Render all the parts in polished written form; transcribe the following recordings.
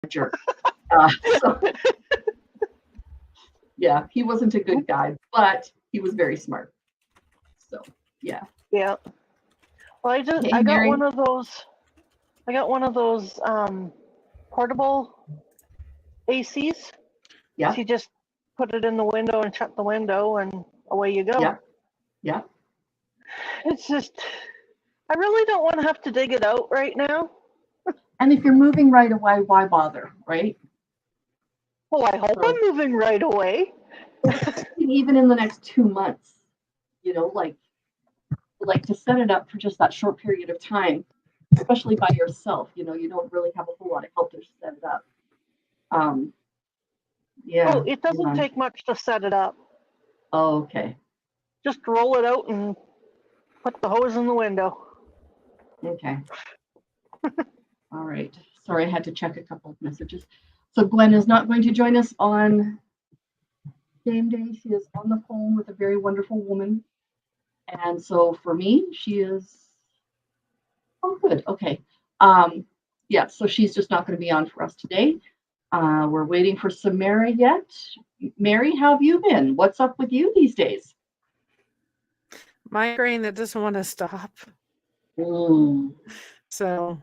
jerk. So, yeah, he wasn't a good guy, but he was very smart. So, yeah. Yeah. Well, Hey, I got Mary. one of those. I got one of those portable ACs. Yeah. So you just put it in the window and shut the window, and away you go. Yeah. Yeah. It's just, I really don't want to have to dig it out right now. And if you're moving right away, why bother, right? Well, I hope I'm moving right away. Even in the next 2 months, like to set it up for just that short period of time, especially by yourself. You don't really have a whole lot of help to set it up. Yeah. Oh, it doesn't take much to set it up. Oh, okay. Just roll it out and put the hose in the window. Okay. All right. Sorry, I had to check a couple of messages. So Gwen is not going to join us on game day. She is on the phone with a very wonderful woman. And so for me, she is, oh, good. Okay. Yeah, so she's just not going to be on for us today. We're waiting for Samara yet. Mary, how have you been? What's up with you these days? Migraine that doesn't want to stop. So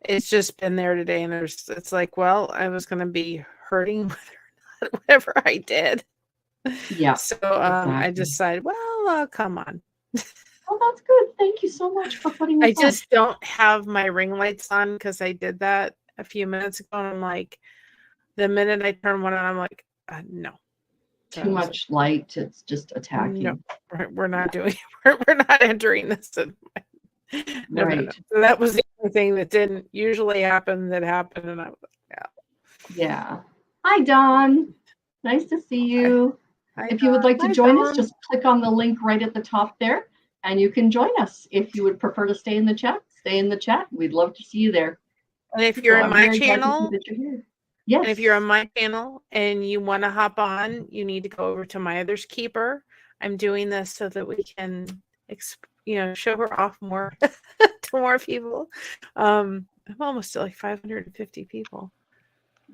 it's just been there today, and it's like, well, I was going to be hurting whatever I did. Yeah. So exactly. I decided, well, come on. Oh, that's good. Thank you so much for putting this on. I just don't have my ring lights on because I did that a few minutes ago. And I'm like, the minute I turn one on, I'm like, no. Too much light. It's just attacking. No, we're not doing it. We're not entering this. No, right. No. So that was the only thing that didn't usually happen that happened. And I was like, yeah. Hi, Dawn. Nice to see you. Hi, if you would like to join us, just click on the link right at the top there, and you can join us. If you would prefer to stay in the chat, stay in the chat. We'd love to see you there. And if you're in my channel, yes. And if you're on my channel and you want to hop on, you need to go over to my other's keeper. I'm doing this so that we can, show her off more to more people. I'm almost at like 550 people.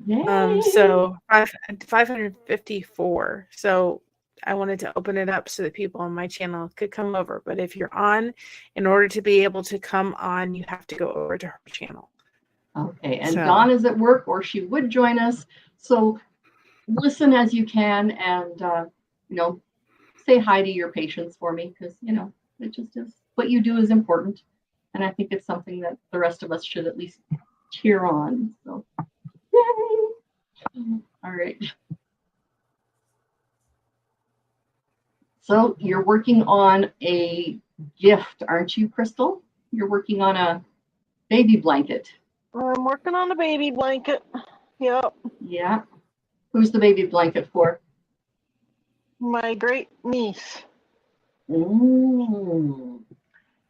So 554. So I wanted to open it up so that people on my channel could come over. But if you're on, in order to be able to come on, you have to go over to her channel. Okay, and Dawn is at work, or she would join us. So listen as you can, and say hi to your patients for me, because it just is what you do is important, and I think it's something that the rest of us should at least cheer on. So, yay! All right. So you're working on a gift, aren't you, Crystal? You're working on a baby blanket. I'm working on a baby blanket. Yep. Yeah. Who's the baby blanket for? My great niece. Ooh.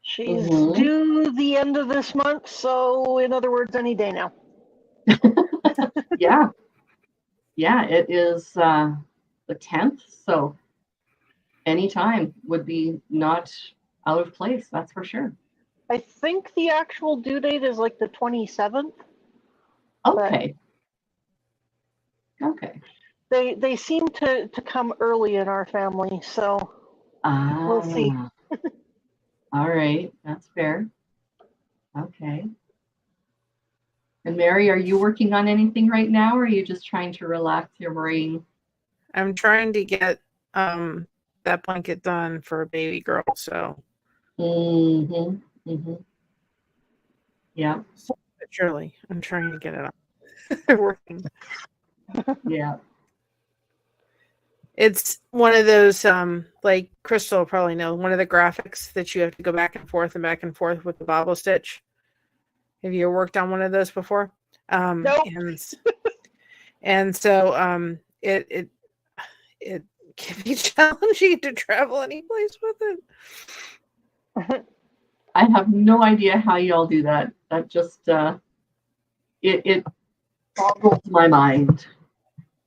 She's due the end of this month, so in other words, any day now. Yeah. Yeah, it is the 10th, so anytime would be not out of place, that's for sure. I think the actual due date is like the 27th. Okay. Okay. They seem to come early in our family, so we'll see. All right, that's fair. Okay. And Mary, are you working on anything right now, or are you just trying to relax your brain? I'm trying to get that blanket done for a baby girl, so. Yeah. Surely, I'm trying to get it on. Working. Yeah. It's one of those, like Crystal will probably know, one of the graphics that you have to go back and forth with the bobble stitch. Have you ever worked on one of those before? Nope. And so it can be challenging to travel any place with it. I have no idea how y'all do that. That just it boggles my mind.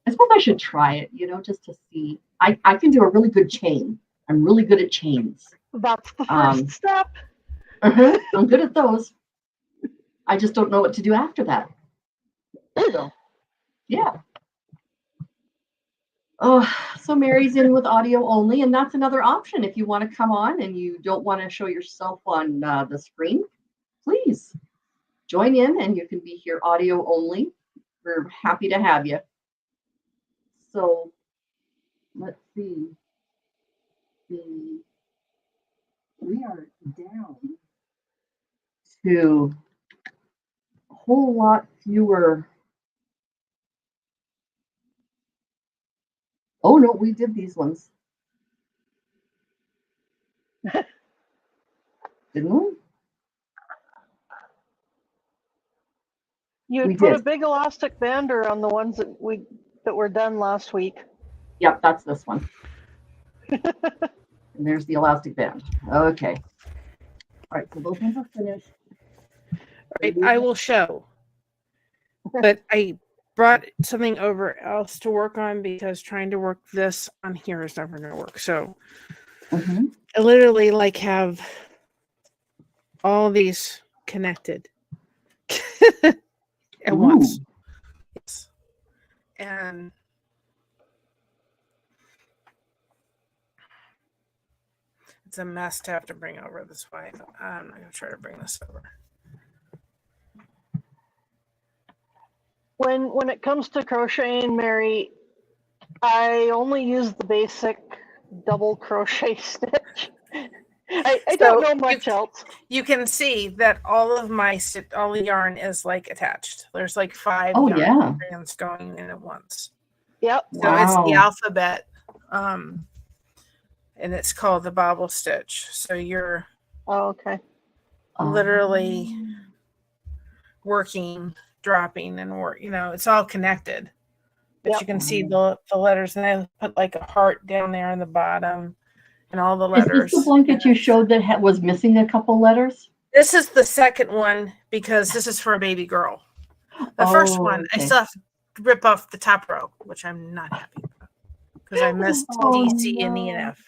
I suppose I should try it, just to see. I can do a really good chain. I'm really good at chains. That's the first step. I'm good at those. I just don't know what to do after that. So, yeah. Oh, so Mary's in with audio only, and that's another option. If you want to come on and you don't want to show yourself on the screen, please join in and you can be here audio only. We're happy to have you. So let's see. We are down to a whole lot fewer. Oh no, we did these ones. Didn't we? You We put a did. big elastic bander on the ones that were done last week. Yep, that's this one. And there's the elastic band. Okay. All right, so those ones are finished. Right, I will show. But I brought something over else to work on because trying to work this on here is never going to work. So I literally like have all these connected at once. Yes. And it's a mess to have to bring over this way. I'm going to try to bring this over. When it comes to crocheting, Mary, I only use the basic double crochet stitch. I don't know much else. You can see that all of my all the yarn is like attached. There's like 5 yarn strands going in at once. Yep. So it's the alphabet, and it's called the bobble stitch. So you're literally working, dropping, and work. You know, it's all connected. But you can see the letters, and I put like a heart down there in the bottom. And all the letters. Is this the blanket you showed that was missing a couple letters? This is the second one because this is for a baby girl. The first one, I still have to rip off the top row, which I'm not happy about because I missed D, C, and E, and F.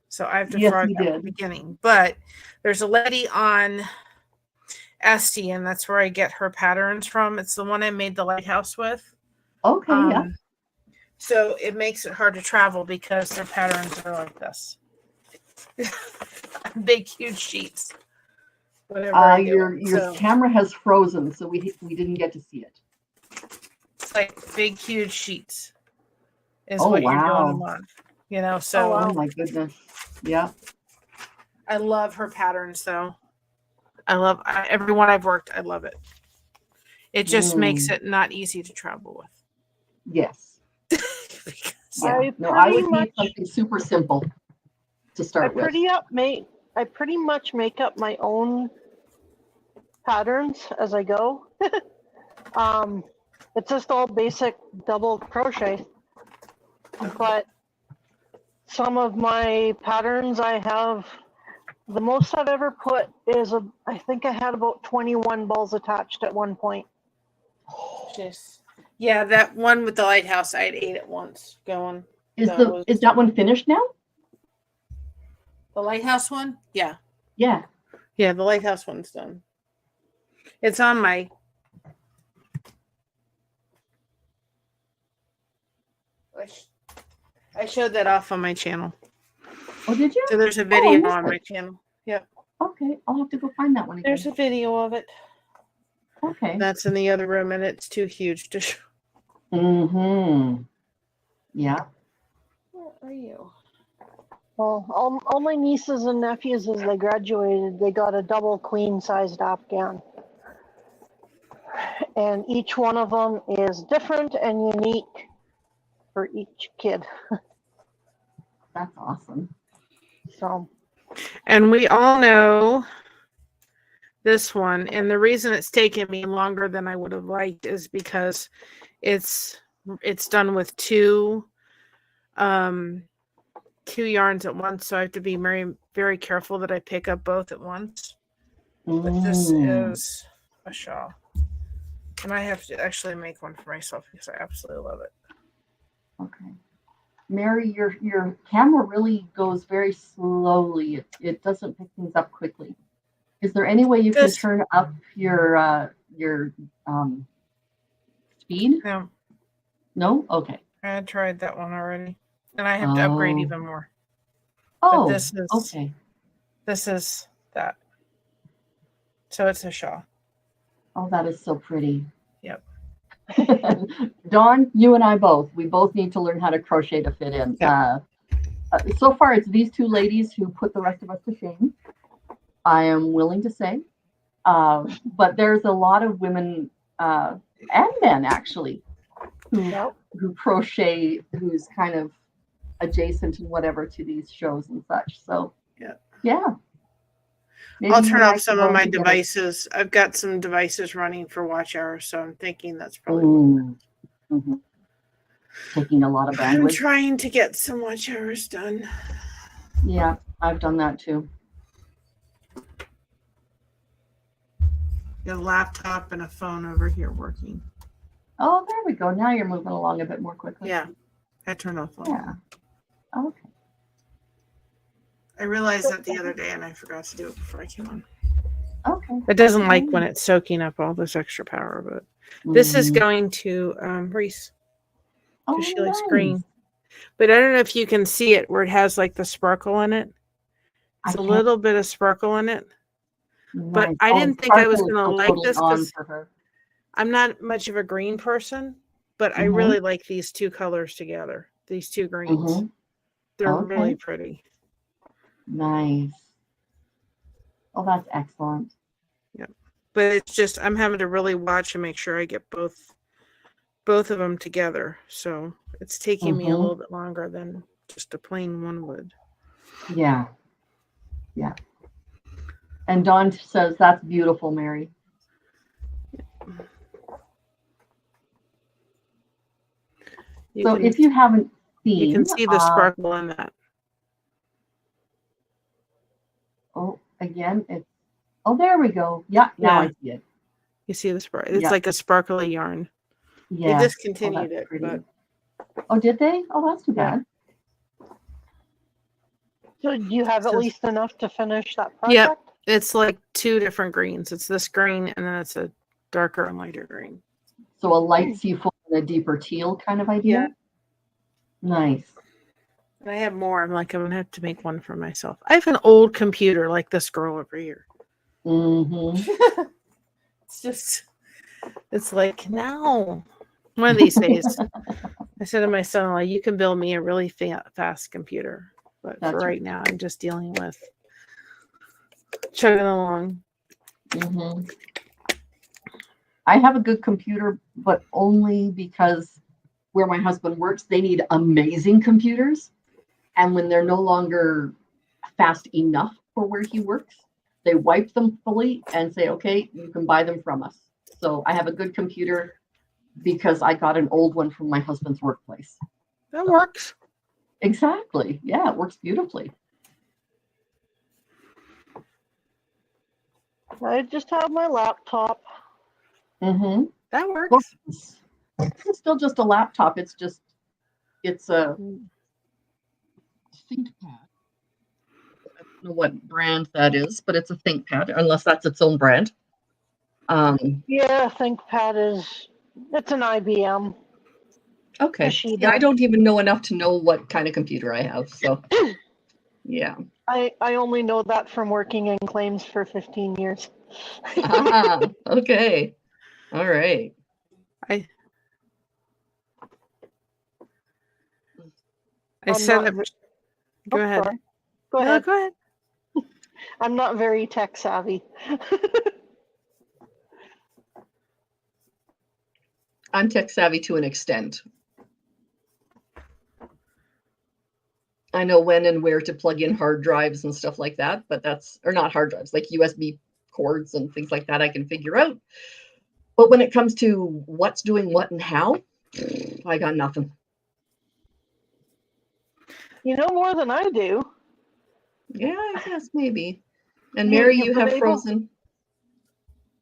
So I have to frog that at the beginning. But there's a lady on Etsy, and that's where I get her patterns from. It's the one I made the lighthouse with. Okay, yeah. So it makes it hard to travel because their patterns are like this. Big, huge sheets. Your camera has frozen, so we didn't get to see it. It's like big, huge sheets. Is what you're doing a month. You know, so. Oh my goodness! Yeah. I love her patterns, though. I love every one I've worked. I love it. It just makes it not easy to travel with. Yes. I would need something super simple to start with. I pretty much make up my own patterns as I go. It's just all basic double crochet. But some of my patterns I have, the most I've ever put is I think I had about 21 balls attached at one point. Jeez. Yeah, that one with the lighthouse, I had 8 at once going. Is that one finished now? The lighthouse one? Yeah. Yeah. Yeah, the lighthouse one's done. It's on my... I showed that off on my channel. Oh, did you? So there's a video on my channel. Yep. Okay, I'll have to go find that one again. There's a video of it. Okay. That's in the other room, and it's too huge to show. Yeah. Where are you? Well, all my nieces and nephews, as they graduated, they got a double queen-sized afghan. And each one of them is different and unique for each kid. That's awesome. So. And we all know this one, and the reason it's taken me longer than I would have liked is because it's done with two yarns at once, so I have to be very, very careful that I pick up both at once. But this is a shawl, and I have to actually make one for myself because I absolutely love it. Okay, Mary, your camera really goes very slowly. It doesn't pick things up quickly. Is there any way you can turn up your your speed? No, No? Okay. I tried that one already, and I have to upgrade even more. Oh, But this is okay. This is that. So it's a shawl. Oh, that is so pretty. Yep. Dawn, you and I both. We both need to learn how to crochet to fit in. Yep. So far, it's these two ladies who put the rest of us to shame. I am willing to say. But there's a lot of women and men, actually, who crochet, who's kind of adjacent and whatever to these shows and such. So, yeah. Maybe I'll you turn and I off can some go of my together. devices. I've got some devices running for watch hours, so I'm thinking that's probably taking a lot of bandwidth. I'm trying to get some watch hours done. Yeah, I've done that too. Got a laptop and a phone over here working. Oh, there we go. Now you're moving along a bit more quickly. Yeah, I turned off the phone. Yeah. Okay. I realized that the other day and I forgot to do it before I came on. Okay. It doesn't like when it's soaking up all this extra power, but this is going to Reese. Because she likes green. But I don't know if you can see it where it has like the sparkle in it. It's a little bit of sparkle in it. But I didn't think I was going to like this because I'm not much of a green person, but I really like these two colors together. These two greens. They're really pretty. Nice. Oh, that's excellent. Yeah. But it's just, I'm having to really watch and make sure I get both of them together. So it's taking me a little bit longer than just a plain one would. Yeah. Yeah. And Dawn says, that's beautiful, Mary. So if you haven't seen... You can see the sparkle in that. Oh, again, it's... Oh, there we go. Yeah, now I see it. You see the sparkle? It's like a sparkly yarn. Yeah. They discontinued it. But... Oh, did they? Oh, that's too bad. So do you have at least enough to finish that project? Yep. It's like two different greens. It's this green and then it's a darker and lighter green. So a light seafoam and a deeper teal kind of idea? Yeah. Nice. And I have more. I'm like, I'm going to have to make one for myself. I have an old computer like this girl over here. It's just, it's like, no. One of these days, I said to my son, like, you can build me a really fast computer. But for right now, I'm just dealing with chugging along. I have a good computer, but only because where my husband works, they need amazing computers. And when they're no longer fast enough for where he works, they wipe them fully and say, okay, you can buy them from us. So I have a good computer because I got an old one from my husband's workplace. That works. Exactly. Yeah, it works beautifully. I just have my laptop. That works. It's still just a laptop. It's a ThinkPad. I don't know what brand that is, but it's a ThinkPad, unless that's its own brand. Yeah, ThinkPad it's an IBM. Okay. Yeah, I don't even know enough to know what kind of computer I have. So, yeah. I only know that from working in claims for 15 years. Okay. All right. I set up. Go ahead. Sorry. Go ahead. No, go ahead. I'm not very tech savvy. I'm tech savvy to an extent. I know when and where to plug in hard drives and stuff like that, but or not hard drives, like USB cords and things like that I can figure out. But when it comes to what's doing what and how, I got nothing. You know more than I do. Yeah, I guess maybe. And Mary, you have frozen.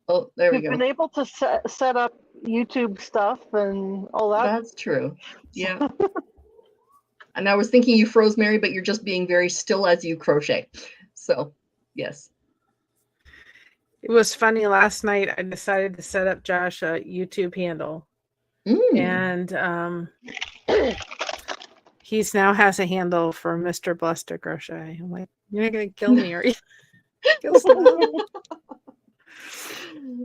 Oh, there we go. You've been able to set up YouTube stuff and all that. That's true. Yeah. And I was thinking you froze, Mary, but you're just being very still as you crochet. So, yes. It was funny. Last night, I decided to set up Josh a YouTube handle. And he's now has a handle for Mr. Blessed to Crochet. I'm like, you're not going to kill me, are you? Goes, no.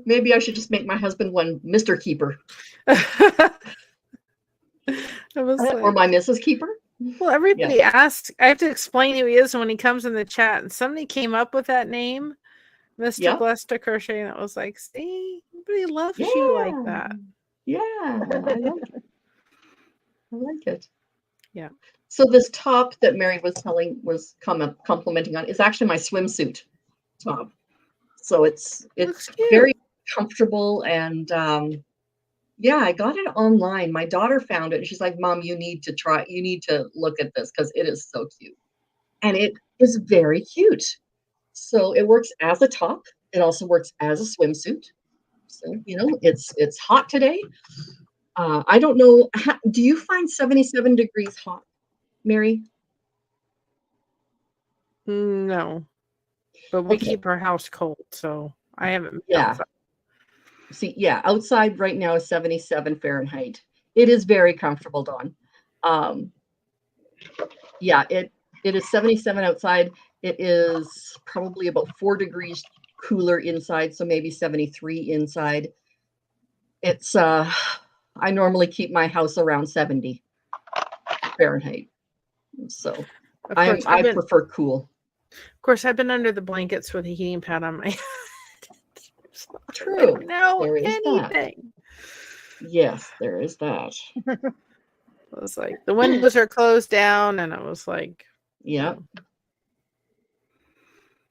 Maybe I should just make my husband one Mr. Keeper. I was Or like, my Mrs. Keeper. well, everybody asks. I have to explain who he is when he comes in the chat. And somebody came up with that name, Mr. Yep. Blessed to Crochet. And I was like, see, everybody loves you like that. Yeah, I like it. I like it. Yeah. So this top that Mary was complimenting on is actually my swimsuit top. So it's very comfortable, and yeah, I got it online. My daughter found it and she's like, Mom, you need to look at this because it is so cute. And it is very cute. So it works as a top. It also works as a swimsuit. So, it's hot today. I don't know. Do you find 77 degrees hot, Mary? No. But we Okay. keep our house cold, so I haven't. Yeah. See, yeah, outside right now is 77 Fahrenheit. It is very comfortable, Dawn. Yeah, it is 77 outside. It is probably about 4 degrees cooler inside, so maybe 73 inside. It's I normally keep my house around 70 Fahrenheit. So I prefer cool. Of course, I've been under the blankets with a heating pad on my head. True. No, there is anything. That. Yes, there is that. I was like, the windows are closed down, and I was like, yeah.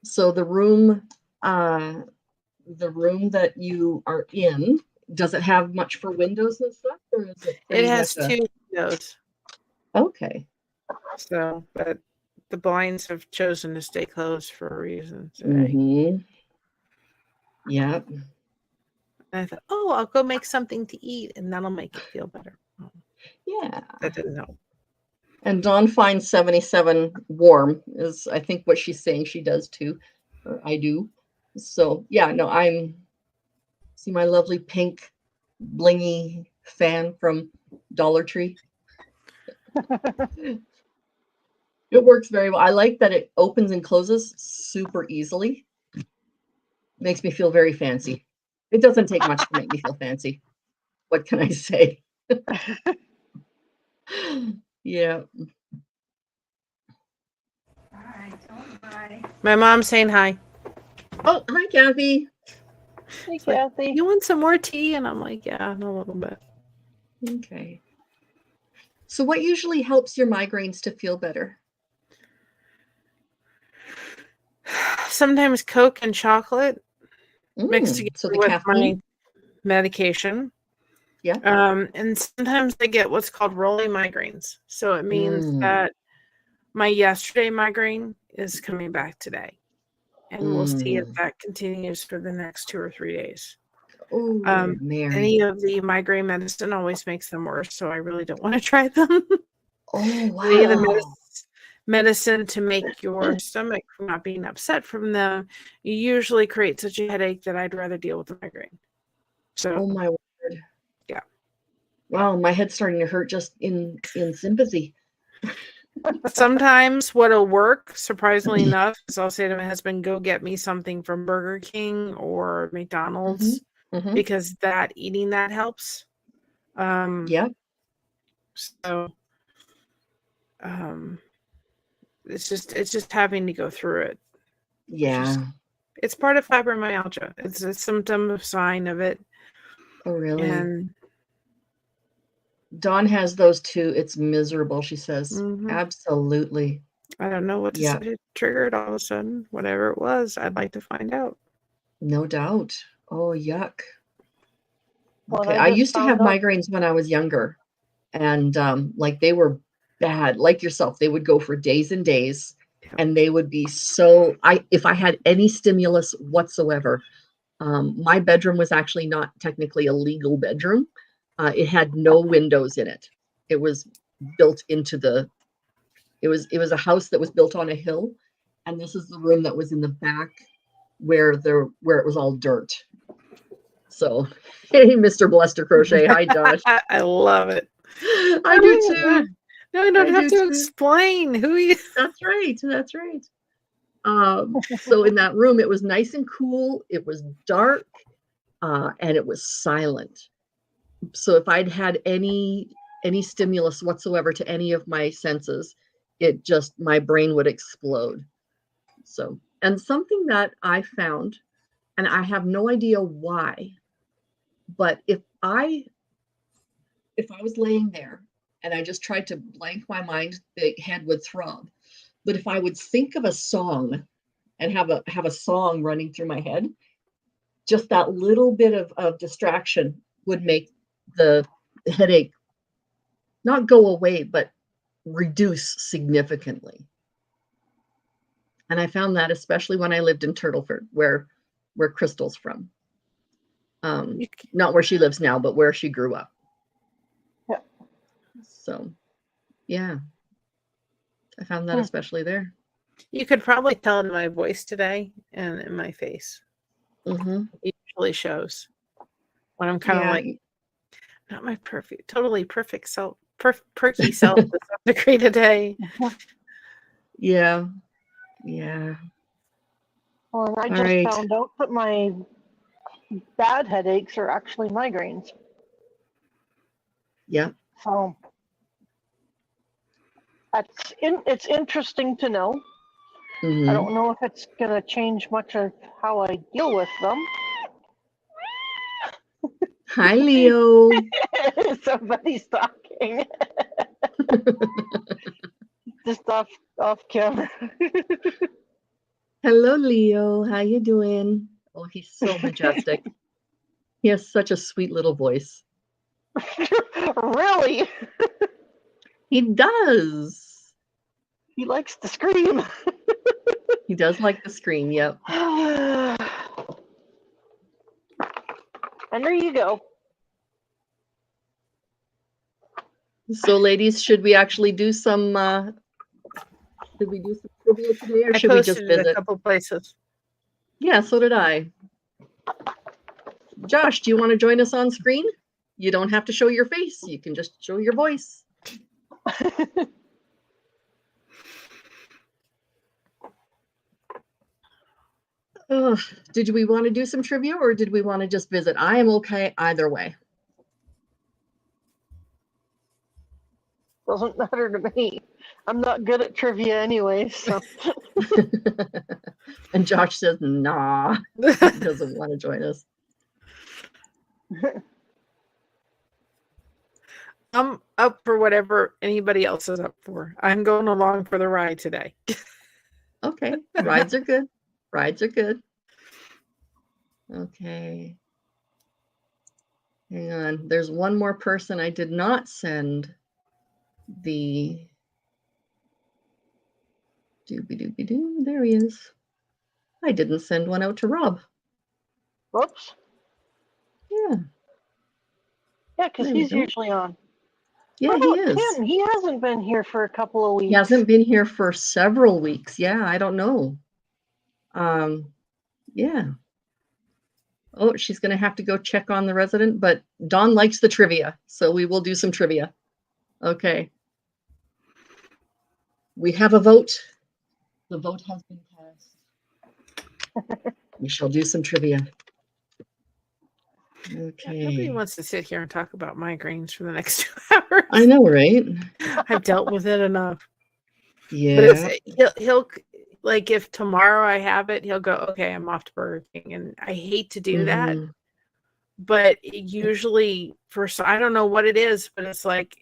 So the room that you are in, does it have much for windows and stuff, or is it? It has 2 windows. Okay. So, but the blinds have chosen to stay closed for a reason today. Mm-hmm. Yep. And I thought, oh, I'll go make something to eat, and that'll make it feel better. Yeah. That didn't help. And Dawn finds 77 warm, is I think what she's saying she does too, or I do. So yeah, no, see my lovely pink blingy fan from Dollar Tree. It works very well. I like that it opens and closes super easily. Makes me feel very fancy. It doesn't take much to make me feel fancy. What can I say? Yeah. Hi. My mom's saying hi. Oh, hi, Kathy. Hey, Kathy. You want some more tea? And I'm like, yeah, in a little bit. Okay. So what usually helps your migraines to feel better? Sometimes Coke and chocolate mixed together with my medication. Yeah. And sometimes I get what's called rolling migraines. So it means that my yesterday migraine is coming back today. And we'll see if that continues for the next 2 or 3 days. Any of the migraine medicine always makes them worse, so I really don't want to try them. Oh, wow. The medicine to make your stomach from not being upset from them usually create such a headache that I'd rather deal with the migraine. So, oh my word. Yeah. Wow, my head's starting to hurt just in sympathy. Sometimes what'll work, surprisingly enough, is I'll say to my husband, go get me something from Burger King or McDonald's because eating that helps. Yeah. So it's just having to go through it. Yeah. It's part of fibromyalgia. It's a symptom, a sign of it. Oh, really? And Dawn has those too. It's miserable, she says. Absolutely. I don't know what decided to trigger it all of a sudden. Whatever it was, I'd like to find out. No doubt. Oh, yuck. Well, okay. I used to have migraines when I was younger. And they were bad. Like yourself, they would go for days and days. And they would be if I had any stimulus whatsoever, my bedroom was actually not technically a legal bedroom. It had no windows in it. It was built into it was a house that was built on a hill. And this is the room that was in the back where it was all dirt. So, hey, Mr. Bluster Crochet. Hi, Josh. I love it. I do too. No, I don't I have do to too. explain who you. That's right. That's right. So in that room, it was nice and cool. It was dark, and it was silent. So if I'd had any stimulus whatsoever to any of my senses, my brain would explode. So, and something that I found, and I have no idea why, but if I was laying there and I just tried to blank my mind, the head would throb. But if I would think of a song and have a song running through my head, just that little bit of distraction would make the headache not go away, but reduce significantly. And I found that especially when I lived in Turtleford, where Crystal's from. Not where she lives now, but where she grew up. Yeah. So, yeah, I found that especially there. You could probably tell in my voice today and in my face. Mm-hmm. It usually shows when I'm kind of like, not my totally perfect self, perky self to some degree today. Yeah. Yeah. Well, I just found out that my bad headaches are actually migraines. Yeah. So it's interesting to know. Mm-hmm. I don't know if it's going to change much of how I deal with them. Hi, Leo. Somebody's talking. Just off camera. Hello, Leo. How you doing? Oh, he's so majestic. He has such a sweet little voice. Really? He does. He likes to scream. He does like to scream, yep. And there you go. So, ladies, should we actually do some trivia today, or should we just posted it visit? a couple places. Yeah, so did I. Josh, do you want to join us on screen? You don't have to show your face. You can just show your voice. Did we want to do some trivia, or did we want to just visit? I am okay either way. Doesn't matter to me. I'm not good at trivia anyway, so. And Josh says, nah, he doesn't want to join us. I'm up for whatever anybody else is up for. I'm going along for the ride today. Okay, rides are good. Rides are good. Okay. Hang on. There's one more person I did not send the doobie-doobie-doo. There he is. I didn't send one out to Rob. Whoops. Yeah. Yeah, because he's usually on. Yeah, he is. Tim? He hasn't been here for a couple of weeks. He hasn't been here for several weeks. Yeah, I don't know. Yeah. Oh, she's going to have to go check on the resident, but Dawn likes the trivia, so we will do some trivia. Okay. We have a vote. The vote has been cast. We shall do some trivia. Okay. Nobody wants to sit here and talk about migraines for the next 2 hours. I know, right? I've dealt with it enough. Yeah. But he'll like, if tomorrow I have it, he'll go, okay, I'm off to Burger King. And I hate to do that. But usually, I don't know what it is, but it's like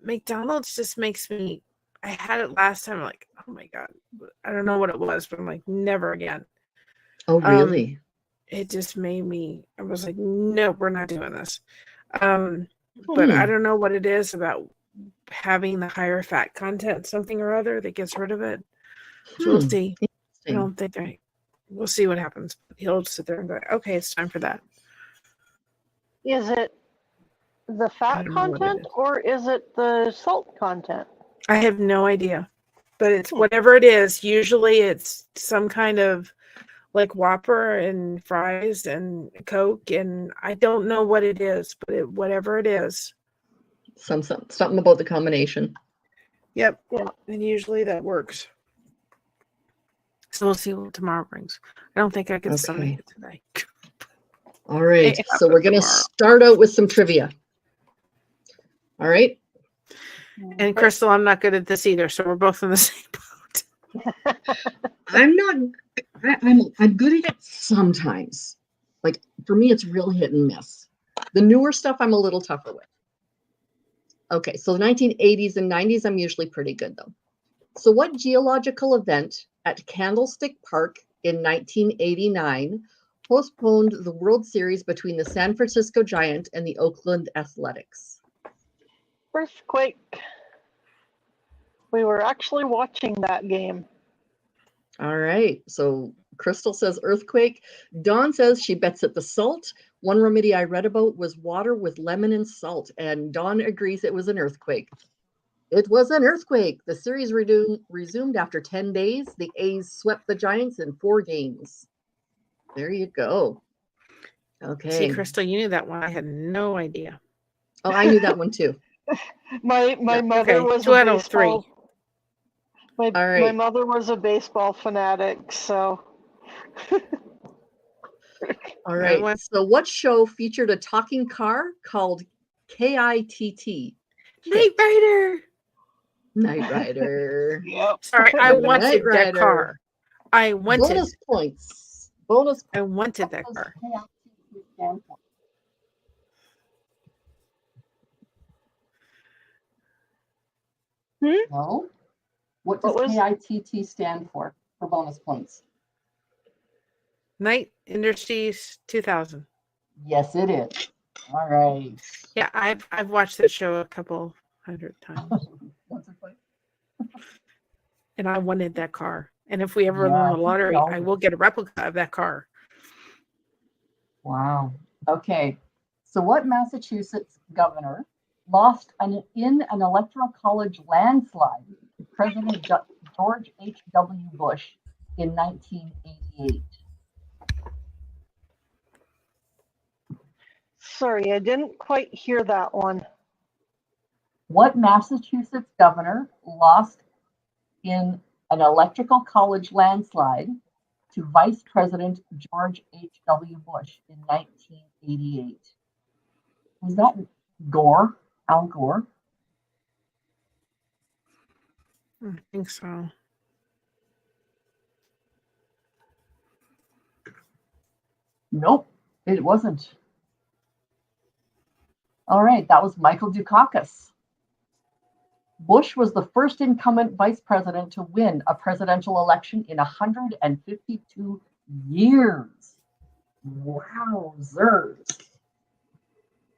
McDonald's just makes me, I had it last time, I'm like, oh my God. I don't know what it was, but I'm like, never again. Oh, really? It just made me, I was like, no, we're not doing this. But I don't know what it is about having the higher fat content, something or other that gets rid of it. So we'll see. I don't think we'll see what happens. He'll sit there and go, okay, it's time for that. Is it the fat content or is it the salt content? I have no idea. But it's whatever it is. Usually it's some kind of like Whopper and fries and Coke, and I don't know what it is, but whatever it is. Something about the combination. Yep. Yeah. And usually that works. So we'll see what tomorrow brings. I don't think I can stomach it today. All right. It So we're going to tomorrow. start out with some trivia. All right. And Crystal, I'm not good at this either, so we're both in the same boat. I'm good at it sometimes. Like for me, it's real hit and miss. The newer stuff I'm a little tougher with. Okay, so the 1980s and 90s, I'm usually pretty good though. So what geological event at Candlestick Park in 1989 postponed the World Series between the San Francisco Giant and the Oakland Athletics? Earthquake. We were actually watching that game. All right. So Crystal says earthquake. Dawn says she bets at the salt. One remedy I read about was water with lemon and salt. And Dawn agrees it was an earthquake. It was an earthquake. The series resumed after 10 days. The A's swept the Giants in 4 games. There you go. Okay. See, Crystal, you knew that one. I had no idea. Oh, I knew that one too. My mother Okay, was 2 a out of 3. baseball. My mother was a baseball fanatic, so. All right. So what show featured a talking car called KITT? Knight Rider. Knight Rider. Yep. Sorry, I Knight wanted that Rider. car. I wanted. Bonus points. Bonus. I wanted that car. No. What does KITT stand for bonus points? Knight Industries 2000. Yes, it is. All right. Yeah, I've watched that show a couple 100 times. And I wanted that car. And if we ever win the lottery, I will get a replica of that car. Wow. Okay. So what Massachusetts governor lost in an electoral college landslide to President George H.W. Bush in 1988? Sorry, I didn't quite hear that one. What Massachusetts governor lost in an electoral college landslide to Vice President George H.W. Bush in 1988? Was that Gore? Al Gore? I think so. Nope, it wasn't. All right, that was Michael Dukakis. Bush was the first incumbent vice president to win a presidential election in 152 years. Wowzers.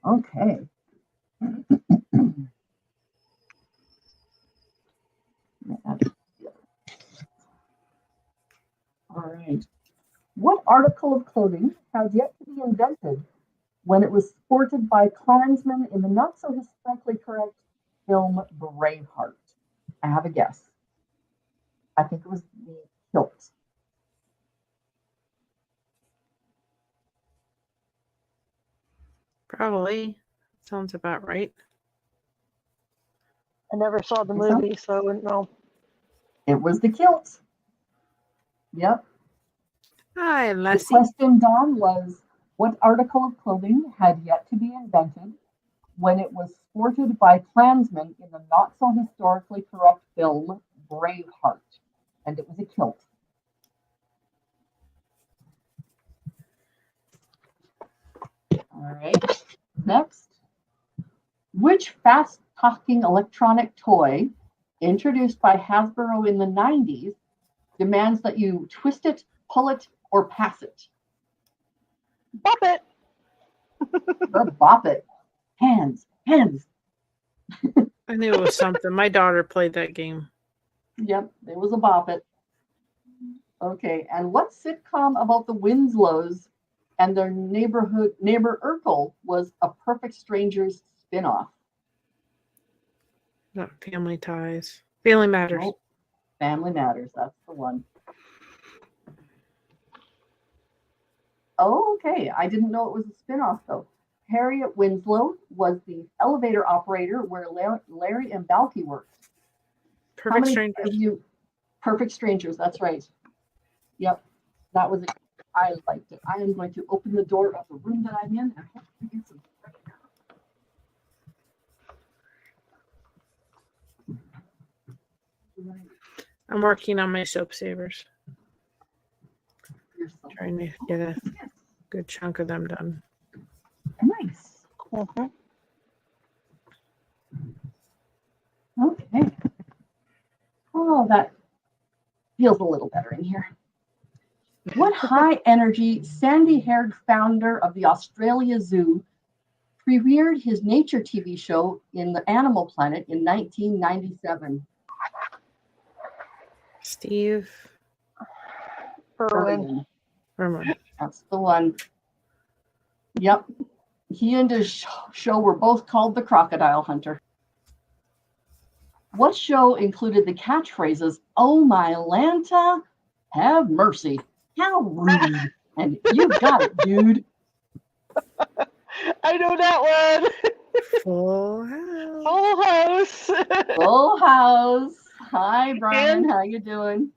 Okay. All right. What article of clothing has yet to be invented when it was sported by Klansmen in the not so historically correct film Braveheart? I have a guess. I think it was the kilt. Probably. Sounds about right. I never saw the movie, so I wouldn't know. It was the kilt. Yep. Hi, Leslie. The question, Dawn, was what article of clothing had yet to be invented when it was sported by Klansmen in the not so historically correct film Braveheart? And it was a kilt. All right. Next. Which fast-talking electronic toy introduced by Hasbro in the 90s demands that you twist it, pull it, or pass it? Bop it. Bop it. Hands. I knew it was something. My daughter played that game. Yep, it was a bop it. Okay, and what sitcom about the Winslows and their neighbor Urkel was A Perfect Strangers spinoff? Not Family Ties. Family Matters. Nope. Family Matters, that's the one. Oh, okay. I didn't know it was a spinoff though. Harriet Winslow was the elevator operator where Larry and Balky worked. How Perfect many strangers. of you? Perfect Strangers. That's right. Yep, that was it. I liked it. I am going to open the door of the room that I'm in and hope to get some. Right. I'm working on my soap savers. You're so Trying to get a good chunk of them done. nice. Mhm. Okay. Oh, that feels a little better in here. What high energy, sandy haired founder of the Australia Zoo premiered his nature TV show in the Animal Planet in 1997? Steve Berlin. Herman. That's the one. Yep. He and his show were both called The Crocodile Hunter. What show included the catchphrases, "Oh my Lanta, have mercy, how rude," and "You got it, dude"? I know that one. Full House. Full House. Full House. Hi, Brian. And- How you doing?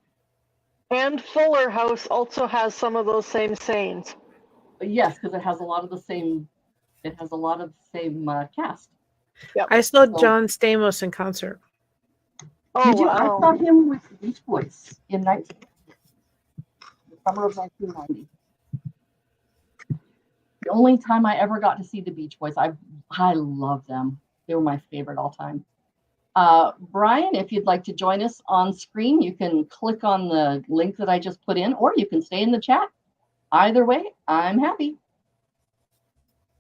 And Fuller House also has some of those same sayings. Yes, because it has a lot of the same. It has a lot of the same cast. I saw So- John Stamos in concert. Oh, Did you? I wow. saw him with the Beach Boys in the summer of 1990. The only time I ever got to see the Beach Boys. I love them. They were my favorite all time. Brian, if you'd like to join us on screen, you can click on the link that I just put in, or you can stay in the chat. Either way, I'm happy.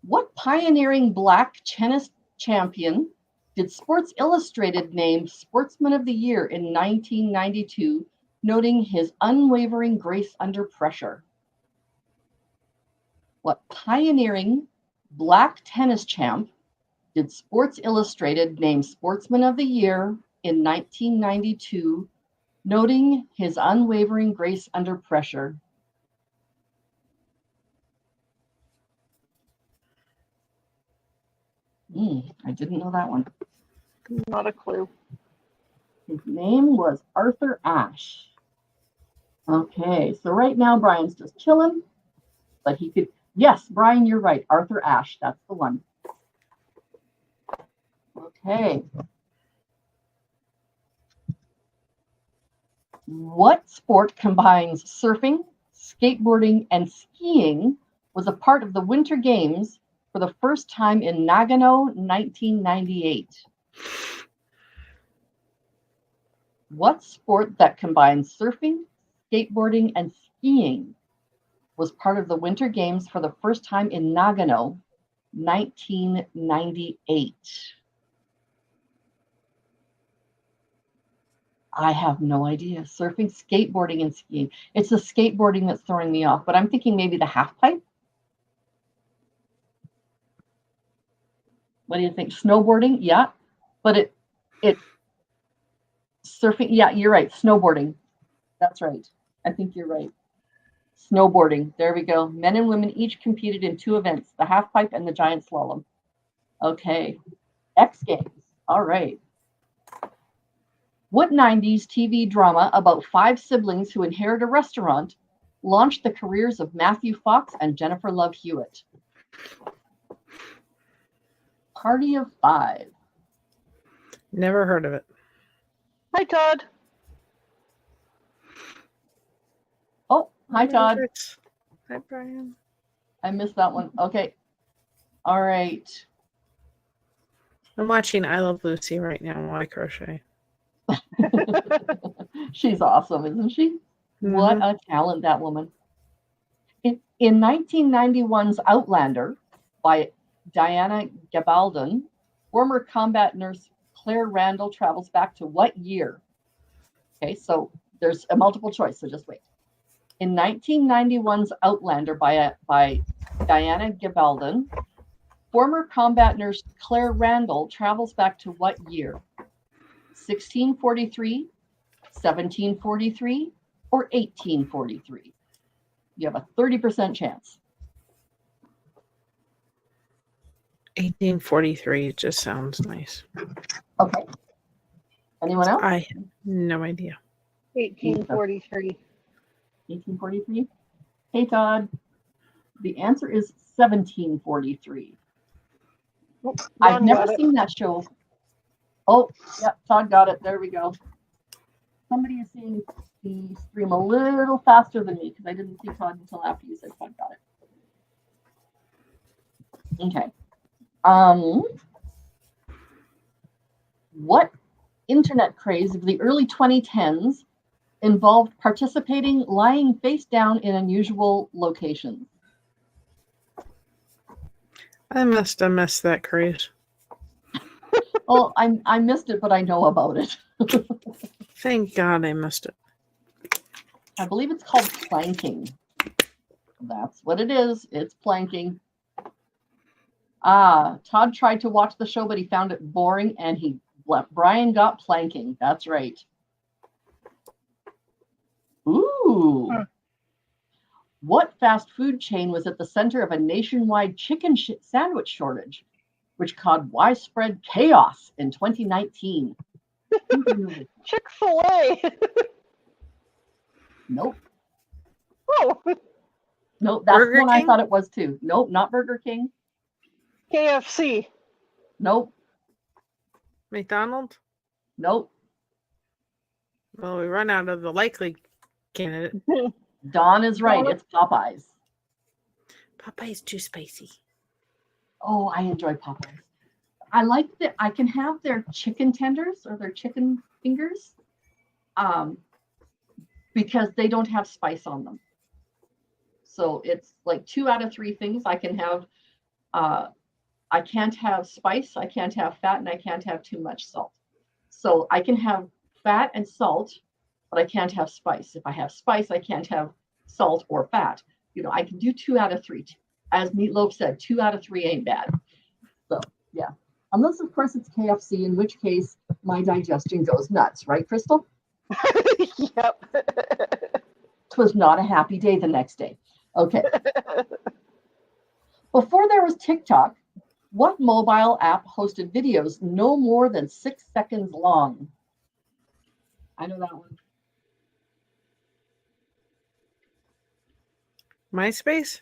What pioneering Black tennis champion did Sports Illustrated name Sportsman of the Year in 1992, noting his unwavering grace under pressure? What pioneering Black tennis champ did Sports Illustrated name Sportsman of the Year in 1992, noting his unwavering grace under pressure? I didn't know that one. Not a clue. His name was Arthur Ashe. Okay, so right now Brian's just chilling, but he could. Yes, Brian, you're right. Arthur Ashe, that's the one. Okay. What sport combines surfing, skateboarding, and skiing was a part of the Winter Games for the first time in Nagano, 1998? What sport that combines surfing, skateboarding, and skiing was part of the Winter Games for the first time in Nagano, 1998? I have no idea. Surfing, skateboarding, and skiing. It's the skateboarding that's throwing me off, but I'm thinking maybe the half pipe. What do you think? Snowboarding? Yeah. But it surfing, yeah, you're right. Snowboarding. That's right. I think you're right. Snowboarding. There we go. Men and women each competed in 2 events, the half pipe and the giant slalom. Okay. X Games. All right. What 90s TV drama about 5 siblings who inherit a restaurant launched the careers of Matthew Fox and Jennifer Love Hewitt? Party of 5. Never heard of it. Hi, Todd. Oh, hi, Todd. Hi, Brian. I missed that one. Okay. All right. I'm watching I Love Lucy right now while I crochet. She's awesome, isn't she? What a talent, that woman. In 1991's Outlander by Diana Gabaldon, former combat nurse Claire Randall travels back to what year? Okay, so there's a multiple choice, so just wait. In 1991's Outlander by Diana Gabaldon, former combat nurse Claire Randall travels back to what year? 1643, 1743, or 1843? You have a 30% chance. 1843 just sounds nice. Okay. Anyone else? I have no idea. 1843. 1843. Hey, Todd. The answer is 1743. I've Ron never got it. seen that show. Oh, yeah, Todd got it. There we go. Somebody is seeing the stream a little faster than me because I didn't see Todd until after you said Todd got it. Okay. What internet craze of the early 2010s involved participating lying face down in unusual locations? I must have missed that craze. Well, I missed it, but I know about it. Thank God I missed it. I believe it's called planking. That's what it is. It's planking. Todd tried to watch the show, but he found it boring, and Brian got planking. That's right. Ooh. What fast food chain was at the center of a nationwide chicken sandwich shortage, which caused widespread chaos in 2019? Chick-fil-A. Nope. Oh, Nope. That's Burger one I King? thought it was too. Nope. Not Burger King. KFC. Nope. McDonald's? Nope. Well, we run out of the likely candidate. Dawn is right. It's Popeyes. Popeye's too spicy. Oh, I enjoy Popeyes. I like that I can have their chicken tenders or their chicken fingers because they don't have spice on them. So it's like 2 out of 3 things I can have. I can't have spice, I can't have fat, and I can't have too much salt. So I can have fat and salt, but I can't have spice. If I have spice, I can't have salt or fat. You know, I can do 2 out of 3. As Meatloaf said, 2 out of 3 ain't bad. So yeah, unless of course it's KFC, in which case my digestion goes nuts, right, Crystal? Yep. It was not a happy day the next day. Okay. Before there was TikTok, what mobile app hosted videos no more than 6 seconds long? I know that one. MySpace?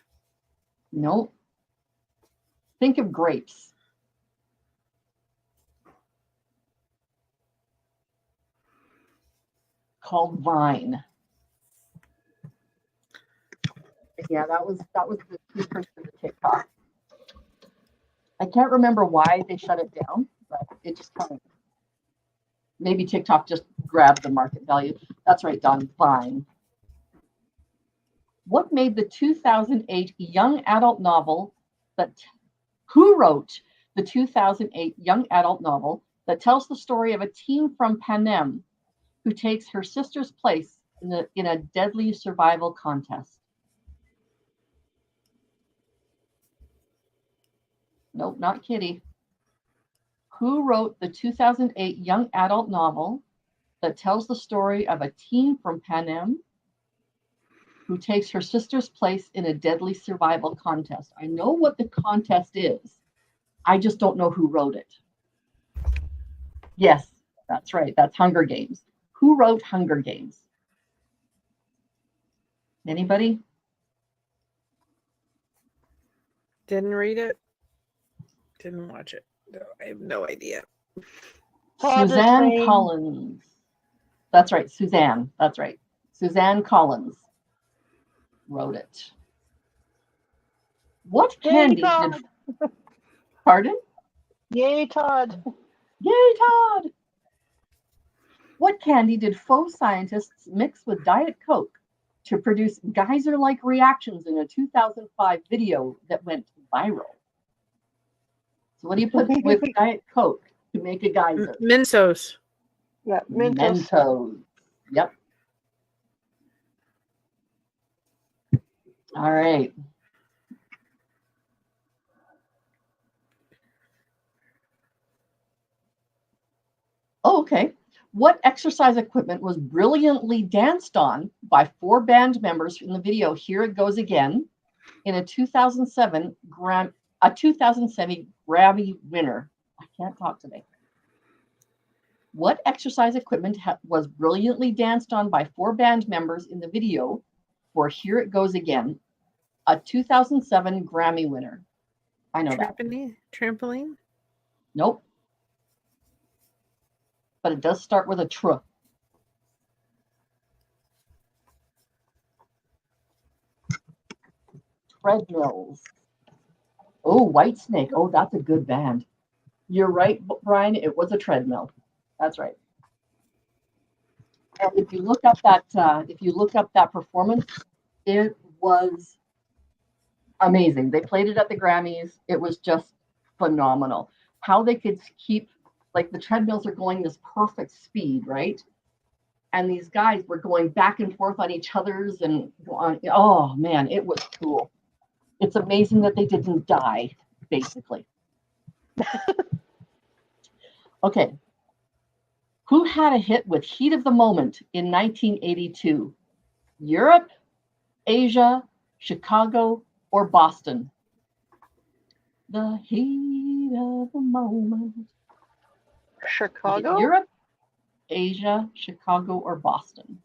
Nope. Think of grapes. Called Vine. Yeah, that was the precursor to TikTok. I can't remember why they shut it down, but it just kind of maybe TikTok just grabbed the market value. That's right, Don. Vine. What made the 2008 young adult novel who wrote the 2008 young adult novel that tells the story of a teen from Panem who takes her sister's place in a deadly survival contest? Nope, not Kitty. Who wrote the 2008 young adult novel that tells the story of a teen from Panem who takes her sister's place in a deadly survival contest? I know what the contest is. I just don't know who wrote it. Yes, that's right. That's Hunger Games. Who wrote Hunger Games? Anybody? Didn't read it. Didn't watch it. No, I have no idea. Todd is Suzanne saying- Collins. That's right, Suzanne. That's right. Suzanne Collins wrote it. What candy Todd. did... Pardon? Yay, Todd. Yay, Todd! What candy did faux scientists mix with Diet Coke to produce geyser-like reactions in a 2005 video that went viral? So what do you put with Diet Coke to make a geyser? Mentos. Yeah, Mentos. Mentos. Yep. All right. Oh, okay. What exercise equipment was brilliantly danced on by 4 band members in the video Here It Goes Again in a 2007 Grammy winner. I can't talk today. What exercise equipment was brilliantly danced on by 4 band members in the video for Here It Goes Again, a 2007 Grammy winner? I know that. Trampoline? Nope. But it does start with a tr. Treadmills. Oh, Whitesnake. Oh, that's a good band. You're right, Brian. It was a treadmill. That's right. And if you look up that performance, it was amazing. They played it at the Grammys. It was just phenomenal. How they could keep, like, the treadmills are going this perfect speed, right? And these guys were going back and forth on each other's, and oh man, it was cool. It's amazing that they didn't die, basically. Okay. Who had a hit with Heat of the Moment in 1982? Europe, Asia, Chicago, or Boston? The heat of the moment. Chicago? Europe, Asia, Chicago, or Boston?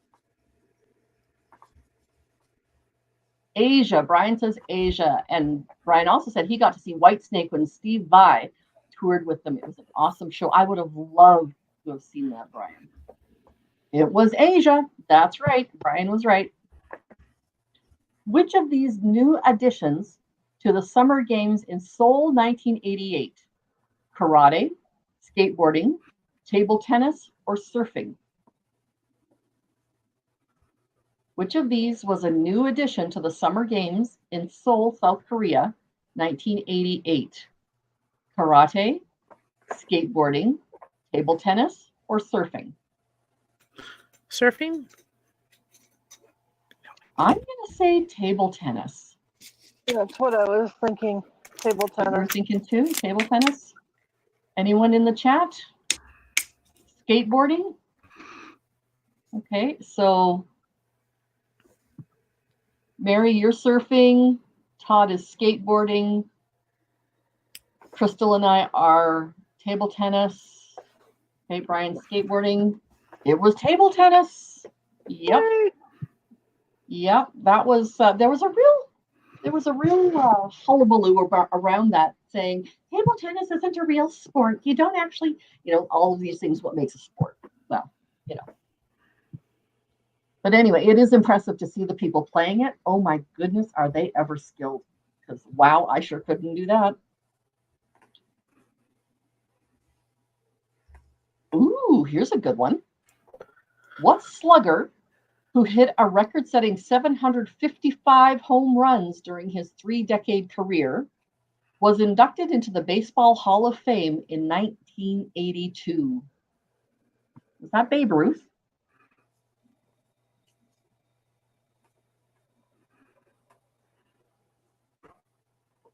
Asia. Brian says Asia. And Brian also said he got to see Whitesnake when Steve Vai toured with them. It was an awesome show. I would have loved to have seen that, Brian. It was Asia. That's right. Brian was right. Which of these new additions to the Summer Games in Seoul 1988? Karate, skateboarding, table tennis, or surfing? Which of these was a new addition to the Summer Games in Seoul, South Korea, 1988? Karate, skateboarding, table tennis, or surfing? Surfing? I'm going to say table tennis. That's what I was thinking. Table tennis. You're thinking too? Table tennis? Anyone in the chat? Skateboarding? Okay, so Mary, you're surfing. Todd is skateboarding. Crystal and I are table tennis. Okay, Brian, skateboarding. It was table tennis. Yep. Yep. That was there was a real hullabaloo around that, saying table tennis isn't a real sport. You don't actually, all of these things. What makes a sport? Well, But anyway, it is impressive to see the people playing it. Oh my goodness, are they ever skilled? Because wow, I sure couldn't do that. Ooh, here's a good one. What slugger, who hit a record-setting 755 home runs during his 3-decade career, was inducted into the Baseball Hall of Fame in 1982? Was that Babe Ruth?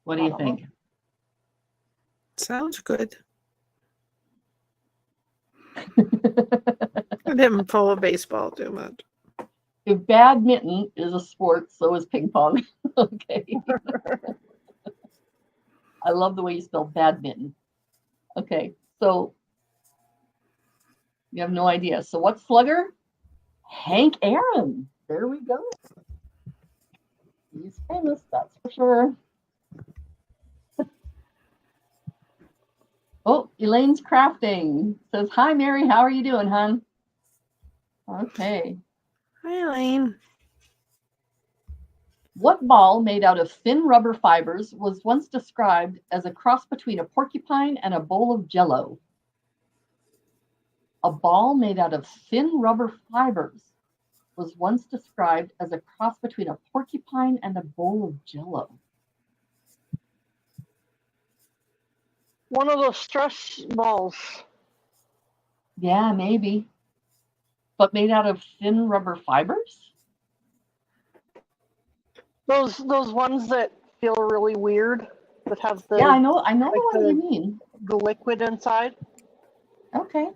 What do you think? Sounds good. I didn't follow baseball too much. If badminton is a sport, so is ping pong. Okay. I love the way you spell badminton. Okay, so you have no idea. So what's slugger? Hank Aaron. There we go. He's famous, that's for sure. Oh, Elaine's crafting. Says, hi, Mary. How are you doing, hon? Okay. Hi, Elaine. What ball made out of thin rubber fibers was once described as a cross between a porcupine and a bowl of Jell-O? A ball made out of thin rubber fibers was once described as a cross between a porcupine and a bowl of Jell-O. One of those stress balls. Yeah, maybe. But made out of thin rubber fibers? Those ones that feel really weird, that have the Yeah, I know like the one you mean. the liquid inside. Okay.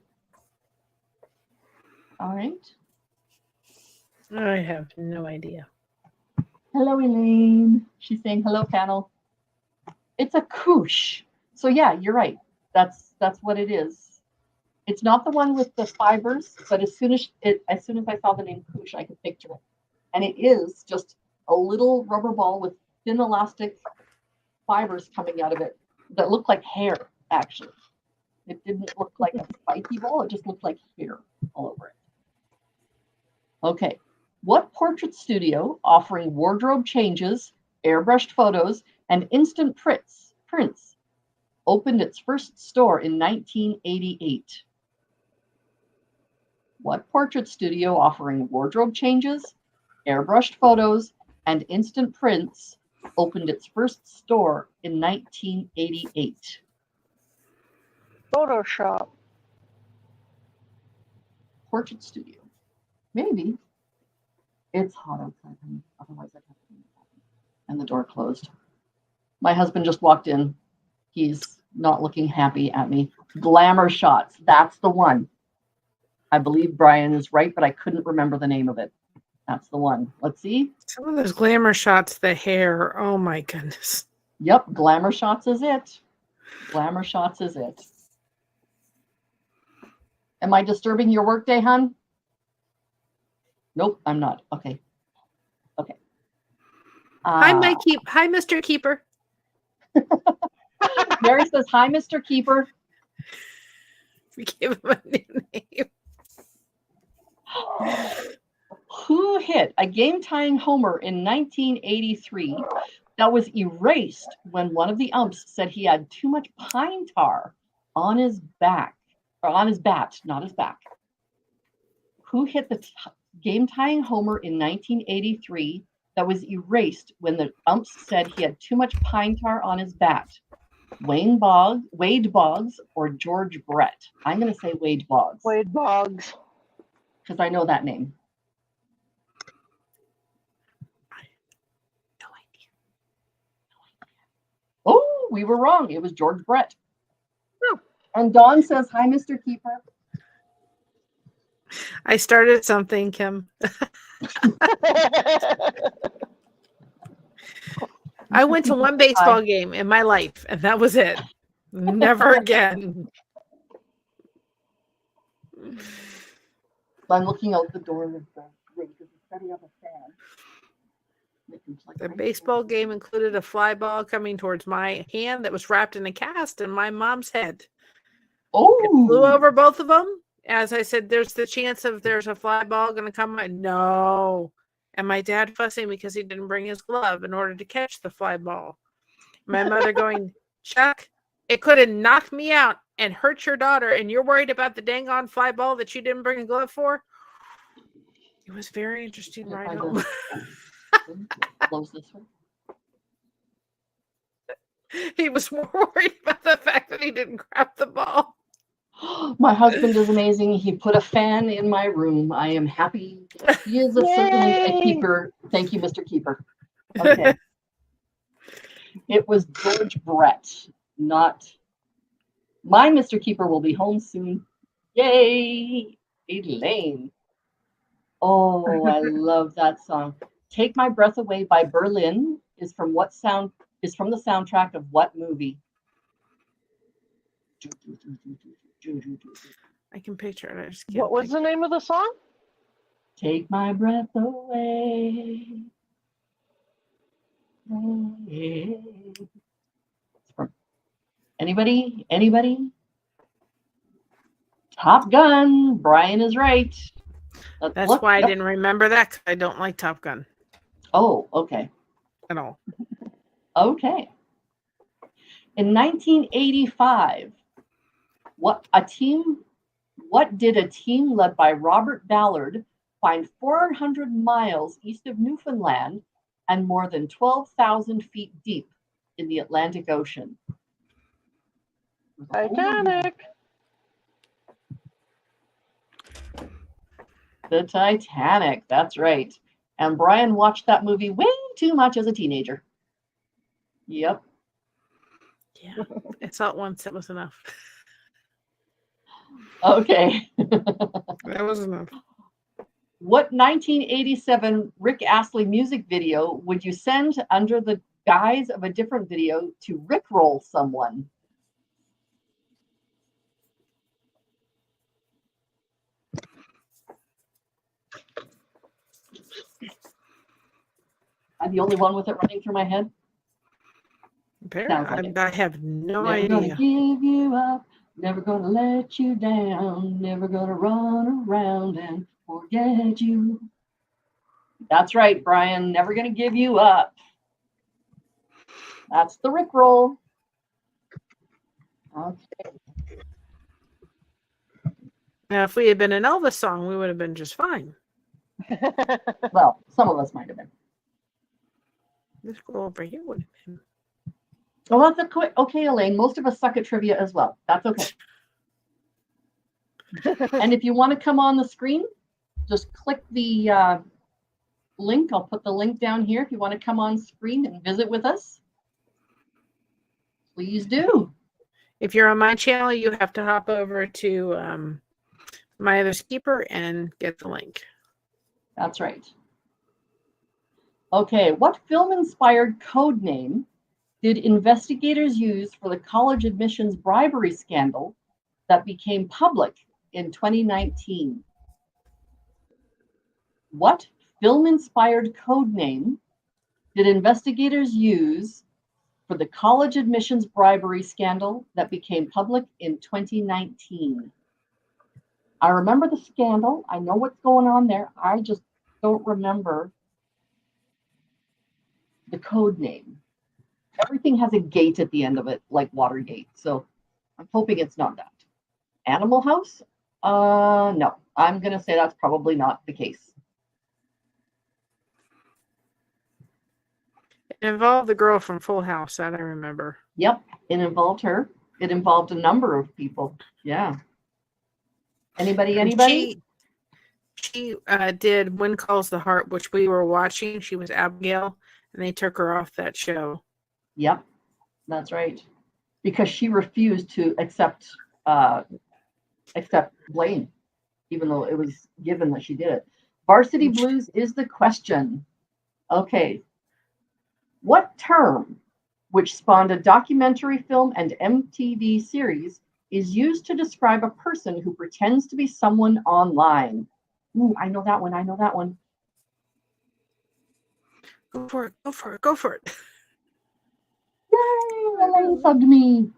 All right. I have no idea. Hello, Elaine. She's saying hello, panel. It's a couche. So yeah, you're right. That's what it is. It's not the one with the fibers, but as soon as I saw the name Koosh, I could picture it. And it is just a little rubber ball with thin elastic fibers coming out of it that look like hair, actually. It didn't look like a spiky ball, it just looked like hair all over it. Okay. What portrait studio offering wardrobe changes, airbrushed photos, and instant prints opened its first store in 1988? What portrait studio offering wardrobe changes, airbrushed photos, and instant prints opened its first store in 1988? Photoshop. Portrait studio. Maybe. It's hot outside, honey. Otherwise, I'd have to leave it. And the door closed. My husband just walked in. He's not looking happy at me. Glamour Shots. That's the one. I believe Brian is right, but I couldn't remember the name of it. That's the one. Let's see. Some of those glamour shots, the hair. Oh my goodness. Yep, Glamour Shots is it. Glamour Shots is it. Am I disturbing your workday, hon? Nope, I'm not. Okay. Okay. Hi, Mr. Keeper. Mary says, hi, Mr. Keeper. We gave him a new name. Who hit a game-tying homer in 1983 that was erased when one of the umps said he had too much pine tar on his back, or on his bat, not his back? Who hit the game-tying homer in 1983 that was erased when the umps said he had too much pine tar on his bat? Wade Boggs or George Brett? I'm going to say Wade Boggs. Wade Boggs. Because I know that name. No idea. Oh, we were wrong. It was George Brett. Oh. And Dawn says, hi, Mr. Keeper. I started something, Kim. I went to one baseball game in my life, and that was it. Never again. I'm looking out the door of the room because it's setting up a fan. The baseball game included a fly ball coming towards my hand that was wrapped in a cast in my mom's head. Oh! It flew over both of them. As I said, there's the chance of there's a fly ball going to come. No. And my dad fussing because he didn't bring his glove in order to catch the fly ball. My mother going, Chuck, it could have knocked me out and hurt your daughter, and you're worried about the dang on fly ball that you didn't bring a glove for? It was very interesting ride home. Close this one. He was more worried about the fact that he didn't grab the ball. My husband is amazing. He put a fan in my room. I am happy. He is certainly a keeper. Thank you, Mr. Keeper. Okay. It was George Brett, not my Mr. Keeper will be home soon. Yay! Elaine. Oh, I love that song. Take My Breath Away by Berlin is from the soundtrack of what movie? I can picture it. I just can't. What was the name of the song? Take my breath away. Anybody? Top Gun. Brian is right. That's why I didn't remember that, because I don't like Top Gun. Oh, okay. At all. Okay. In 1985, what did a team led by Robert Ballard find 400 miles east of Newfoundland and more than 12,000 feet deep in the Atlantic Ocean? Titanic. The Titanic, that's right. And Brian watched that movie way too much as a teenager. Yep. Yeah, I saw it once. It was enough. Okay. That was enough. What 1987 Rick Astley music video would you send under the guise of a different video to rickroll someone? I the only one with it running through my head? Sounds like it. I have no Never gonna idea. give you up, never gonna let you down, never gonna run around and forget you. That's right, Brian. Never gonna give you up. That's the Rickroll. Okay. Now, if we had been an Elvis song, we would have been just fine. Well, some of us might have been. This girl over here would have been. Well, that's okay, Elaine. Most of us suck at trivia as well. That's okay. And if you want to come on the screen, just click the link. I'll put the link down here. If you want to come on screen and visit with us, please do. If you're on my channel, you have to hop over to My Other's Keeper and get the link. That's right. Okay, what film-inspired code name did investigators use for the college admissions bribery scandal that became public in 2019? What film-inspired code name did investigators use for the college admissions bribery scandal that became public in 2019? I remember the scandal. I know what's going on there. I just don't remember the code name. Everything has a gate at the end of it, like Watergate. So I'm hoping it's not that. Animal House? No. I'm going to say that's probably not the case. It involved the girl from Full House, that I remember. Yep, it involved her. It involved a number of people. Yeah. Anybody? She did When Calls the Heart, which we were watching. She was Abigail, and they took her off that show. Yep, that's right. Because she refused to accept blame, even though it was given that she did it. Varsity Blues is the question. Okay. What term, which spawned a documentary film and MTV series, is used to describe a person who pretends to be someone online? Ooh, I know that one. I know that one. Go for it. Go for it. Go for it. Yay, Elaine subbed me.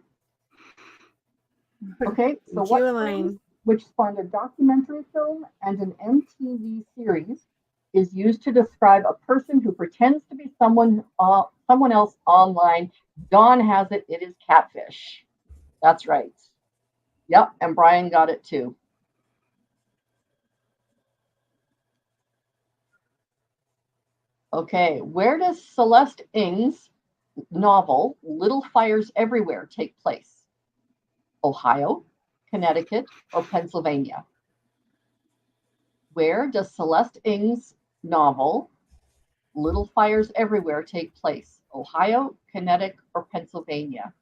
Okay, so what term, which spawned a documentary film and an MTV series, is used to describe a person who pretends to be someone else online? Dawn has it. It is catfish. That's right. Yep, and Brian got it too. Okay, where does Celeste Ng's novel Little Fires Everywhere take place? Ohio, Connecticut, or Pennsylvania? Where does Celeste Ng's novel Little Fires Everywhere take place? Ohio, Connecticut, or Pennsylvania?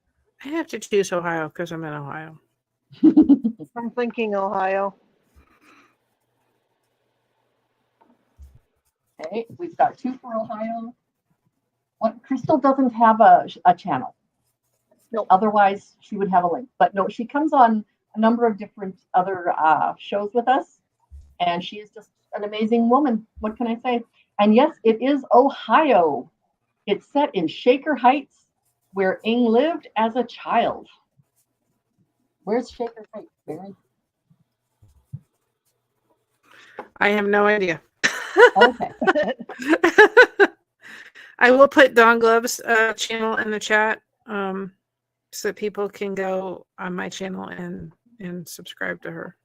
I have to choose Ohio because I'm in Ohio. I'm thinking Ohio. Okay, we've got 2 for Ohio. What, Crystal doesn't have a channel. Nope. Otherwise, she would have a link. But no, she comes on a number of different other shows with us, and she is just an amazing woman. What can I say? And yes, it is Ohio. It's set in Shaker Heights, where Ng lived as a child. Where's Shaker Heights, Barry? I have no idea. Okay. I will put Dawn Glove's channel in the chat so people can go on my channel and subscribe to her.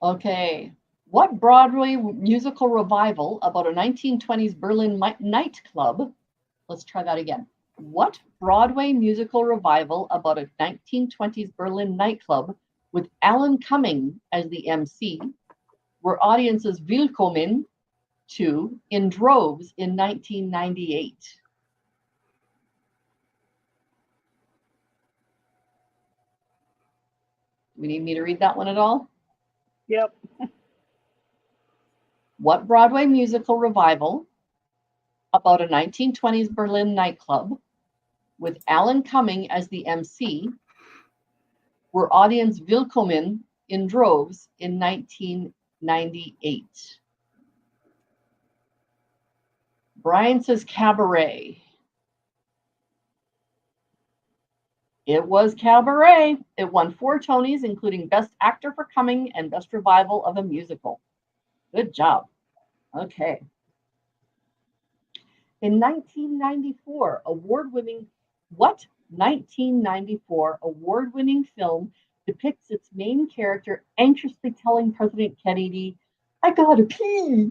Okay. What Broadway musical revival about a 1920s Berlin nightclub? Let's try that again. What Broadway musical revival about a 1920s Berlin nightclub with Alan Cumming as the MC were audiences willkommen to in droves in 1998? Do we need me to read that one at all? Yep. What Broadway musical revival about a 1920s Berlin nightclub with Alan Cumming as the MC were audience willkommen in droves in 1998? Brian says Cabaret. It was Cabaret. It won 4 Tonys, including Best Actor for Coming and Best Revival of a Musical. Good job. Okay. In 1994, what 1994 award-winning film depicts its main character anxiously telling President Kennedy, "I gotta pee"?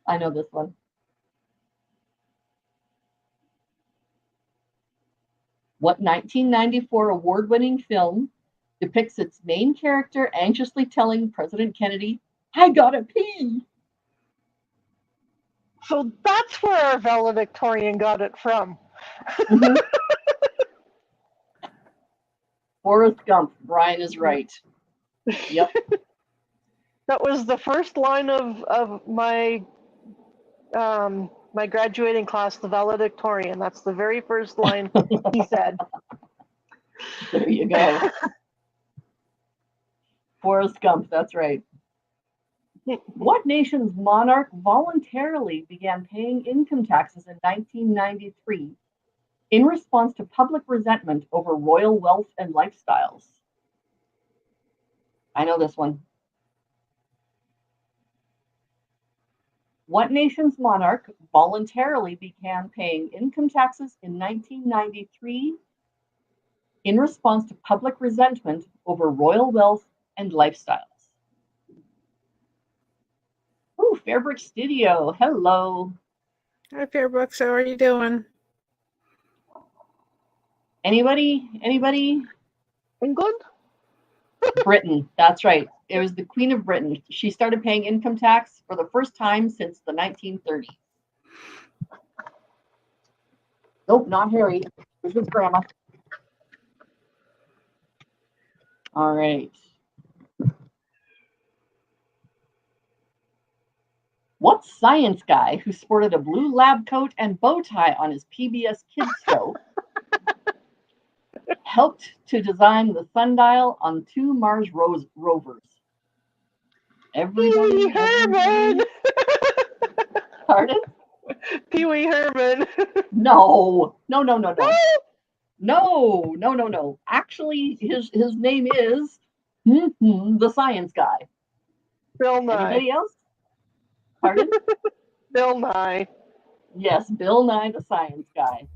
I know this one. What 1994 award-winning film depicts its main character anxiously telling President Kennedy, "I gotta pee"? So that's where our valedictorian got it from. Mm-hmm. Forrest Gump. Brian is right. Yep. That was the first line of my my graduating class, the valedictorian. That's the very first line he said. There you go. Forrest Gump, that's right. What nation's monarch voluntarily began paying income taxes in 1993 in response to public resentment over royal wealth and lifestyles? I know this one. What nation's monarch voluntarily began paying income taxes in 1993 in response to public resentment over royal wealth and lifestyles? Ooh, Fairbrick Studio. Hello. Hi, Fairbrooks. How are you doing? Anybody? England? Britain. That's right. It was the Queen of Britain. She started paying income tax for the first time since the 1930s. Nope, not Harry. This is Grandma. All right. What science guy who sported a blue lab coat and bow tie on his PBS Kids show helped to design the sundial on 2 Mars rovers? Everybody. Pee-wee Herman. Pardon? Pee-wee Herman. No. No. Actually, his name is the science guy. Bill Nye. Anybody else? Pardon? Bill Nye. Yes, Bill Nye, the science guy.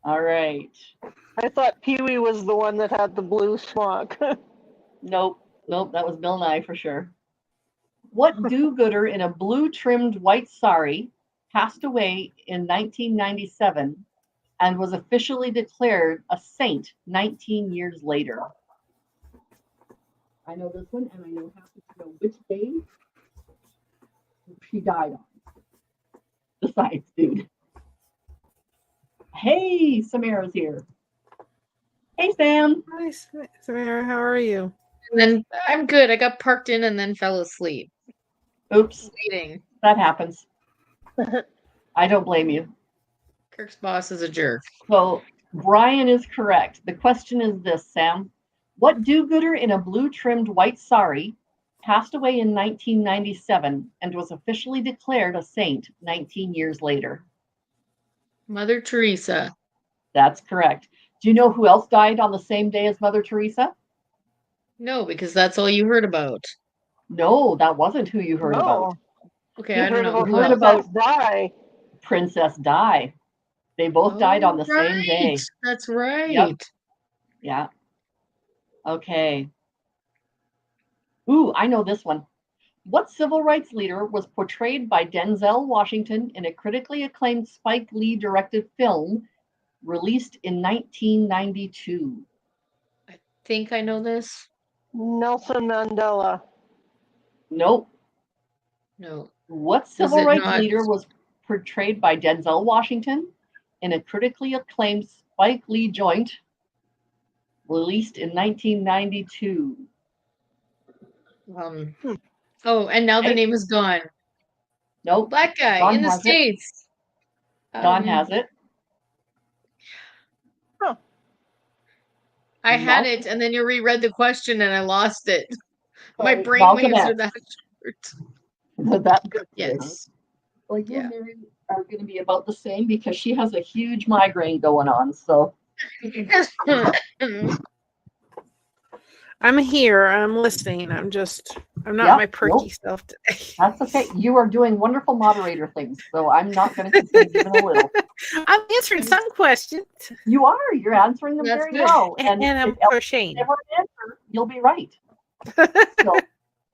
All right. I thought Pee-wee was the one that had the blue smock. Nope, that was Bill Nye for sure. What do-gooder in a blue-trimmed white sari passed away in 1997 and was officially declared a saint 19 years later? I know this one, and I happen to know which day she died on. The science dude. Hey, Samara's here. Hey, Sam. Hi, Samara. How are you? And then I'm good. I got parked in and then fell asleep. Oops, Waiting. that happens. I don't blame you. Kirk's boss is a jerk. So Brian is correct. The question is this, Sam. What do-gooder in a blue-trimmed white sari passed away in 1997 and was officially declared a saint 19 years later? Mother Teresa. That's correct. Do you know who else died on the same day as Mother Teresa? No, because that's all you heard about. No, that wasn't who you heard about. Okay, You I don't heard know. about Who heard else? about Di. Princess Di. They both died on the same day. That's right. Yep. Yeah. Okay. Ooh, I know this one. What civil rights leader was portrayed by Denzel Washington in a critically acclaimed Spike Lee directed film released in 1992? I think I know this. Nelson Mandela. Nope. No. What Does civil it rights not- leader was portrayed by Denzel Washington in a critically acclaimed Spike Lee joint released in 1992? Oh, and now the Hey. name is gone. Nope. Black guy Don in the has it. States. Don has it. I had it, and then you reread the question, and I lost it. My Sorry, brain Malcolm waves are X. that short. That good. Yes. Well, you Yeah. and Mary are going to be about the same because she has a huge migraine going on. So I'm here. I'm listening. I'm not yeah, my perky self today. that's okay. You are doing wonderful moderator things. So I'm not going to complain even a little. I'm answering some questions. You are. You're answering them That's very good. well. And I'm if Ellen crocheting. never answer, you'll be right. So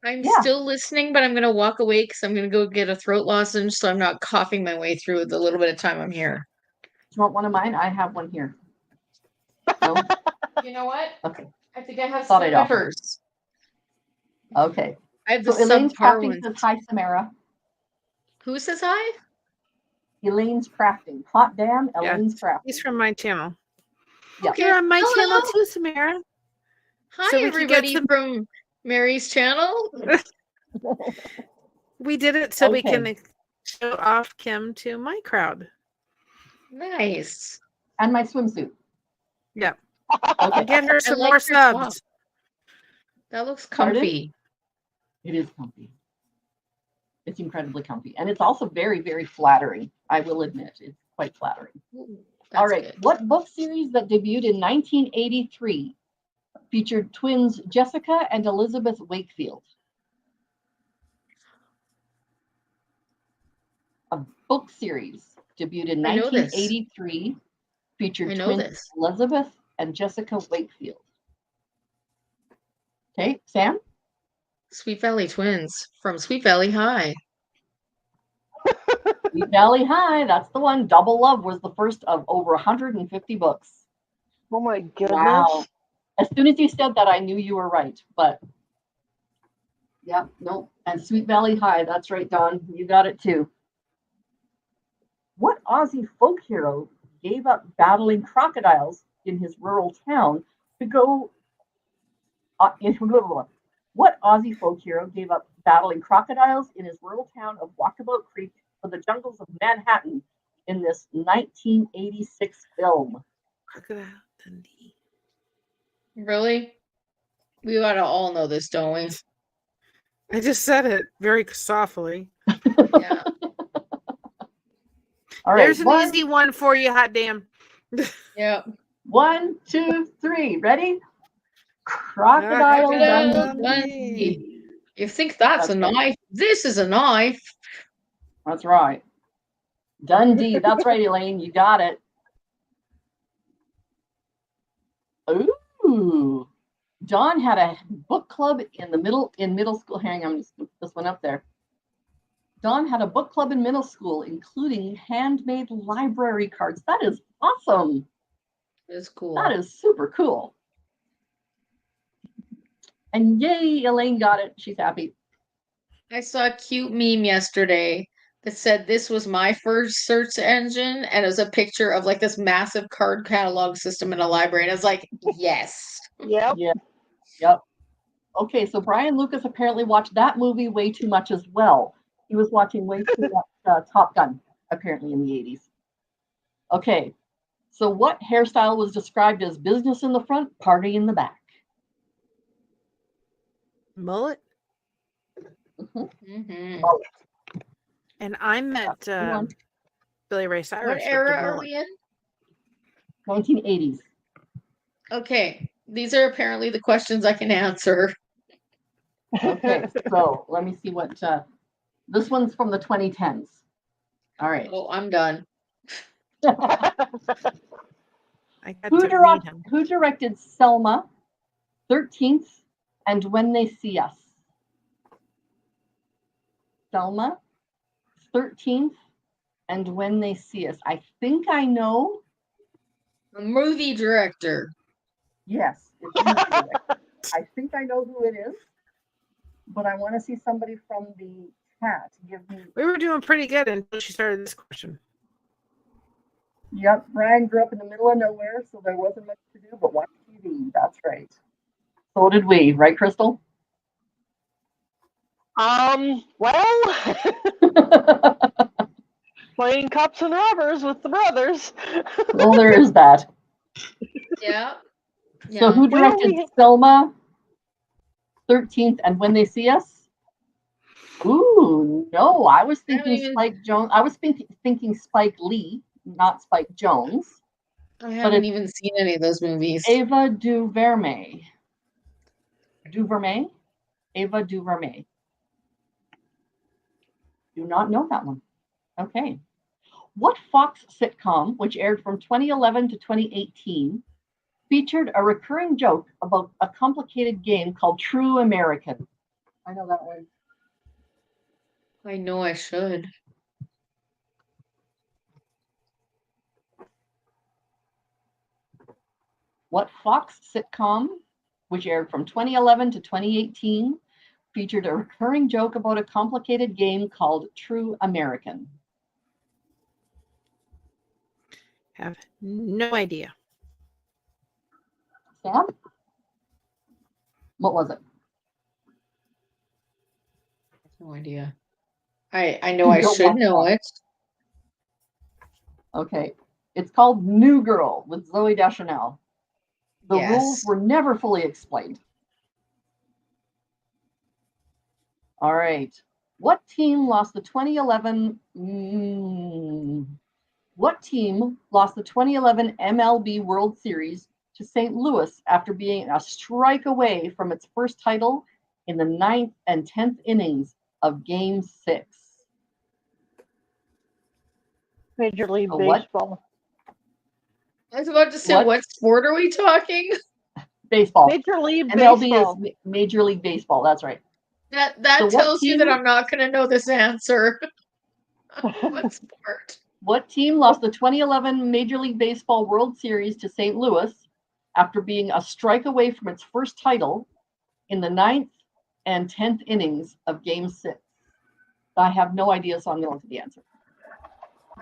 I'm Yeah. still listening, but I'm gonna walk away because I'm gonna go get a throat lozenge so I'm not coughing my way through the little bit of time I'm here. do you want one of mine? I have one here. No? You know what? Okay. I think I have Thought I'd offer. slippers. Okay. I have the So Elaine's subpar Crafting ones. says hi, Samara. Who says hi? Elaine's Crafting. Hot damn, Yeah, Elaine's Crafting. He's from my channel. Yeah. Okay. You're on my channel Hello. too, Samara. Hi, So we can get everybody some- from Mary's channel. We did it so we Okay. can show off Kim to my crowd. Nice. And my swimsuit. Yeah. Okay. Get her some like more your top. subs. That looks Pardon? comfy. It is comfy. It's incredibly comfy. And it's also very, very flattering. I will admit, it's quite flattering. Ooh, All that's right. good. What book series that debuted in 1983 featured twins Jessica and Elizabeth Wakefield? A book series debuted in I know this. 1983 featured I know twins this. Elizabeth and Jessica Wakefield. Okay, Sam? Sweet Valley Twins from Sweet Valley High. Sweet Valley High, that's the one. Double Love was the first of over 150 books. Oh my goodness. Wow. As soon as you said that, I knew you were right. But, yeah, nope. And Sweet Valley High, that's right, Don. You got it too. What Aussie folk hero gave up battling crocodiles in his rural town to go What Aussie folk hero gave up battling crocodiles in his rural town of Walkabout Creek for the jungles of Manhattan in this 1986 film? Crocodile Dundee. Really? We ought to all know this, don't we? I just said it very softly. Yeah. All right, There's an easy one for you, hot damn. Yeah. 1, 2, 3. Ready? Crocodile Crocodile Dundee. Dundee. You think that's That's a right. knife? This is a knife. That's right. Dundee. That's right, Elaine. You got it. Ooh. John had a book club in middle school. Hang on, I'm just gonna put this one up there. Don had a book club in middle school, including handmade library cards. That is awesome. It's cool. That is super cool. And yay, Elaine got it. She's happy. I saw a cute meme yesterday that said this was my first search engine, and it was a picture of like this massive card catalog system in a library. And I was like, yes. Yep. Yeah. Yep. Okay, so Brian Lucas apparently watched that movie way too much as well. He was watching way too much Top Gun, apparently, in the 80s. Okay, so what hairstyle was described as business in the front, party in the back? Mullet. Mm-hmm. And I met Billy Ray Cyrus. What with the era are mullet. we in? 1980s. Okay, these are apparently the questions I can answer. Okay, so let me see what, this one's from the 2010s. All right. Oh, I'm done. I got to meet him. Who directed Selma, 13th, and When They See Us? Selma, 13th, and When They See Us. I think I know. A movie director. Yes, it's a movie director. I think I know who it is, but I want to see somebody from the chat give me. We were doing pretty good until she started this question. Yep, Brian grew up in the middle of nowhere, so there wasn't much to do but watch TV. That's right. So did we, right, Crystal? Well, playing cops and robbers with the brothers. Well, there is that. Yeah. So who Well, directed Selma, 13th, and When They See Us? Ooh, no, I was I haven't thinking even, Spike Jones. I was thinking Spike Lee, not Spike Jones. I But haven't it's even seen any of those movies. Ava DuVernay. DuVernay? Ava DuVernay. Do not know that one. Okay. What Fox sitcom, which aired from 2011 to 2018, featured a recurring joke about a complicated game called True American? I know that one. I know I should. What Fox sitcom, which aired from 2011 to 2018, featured a recurring joke about a complicated game called True American? Have no idea. Sam? What was it? No idea. I know You I don't should watch know Fox. it. Okay. It's called New Girl with Zoe Deschanel. The rules Yes. were never fully explained. All right. What team lost the 2011 What team lost the 2011 MLB World Series to St. Louis after being a strike away from its first title in the 9th and 10th innings of Game 6? Major League What? Baseball. I was about to say, What? what sport are we talking? Baseball. Major League MLB Baseball. is Major League Baseball. That's right. That So what tells you that team? I'm not going to know this answer. What sport? What team lost the 2011 Major League Baseball World Series to St. Louis after being a strike away from its first title in the 9th and 10th innings of Game 6? I have no idea, so I'm going to look at the answer.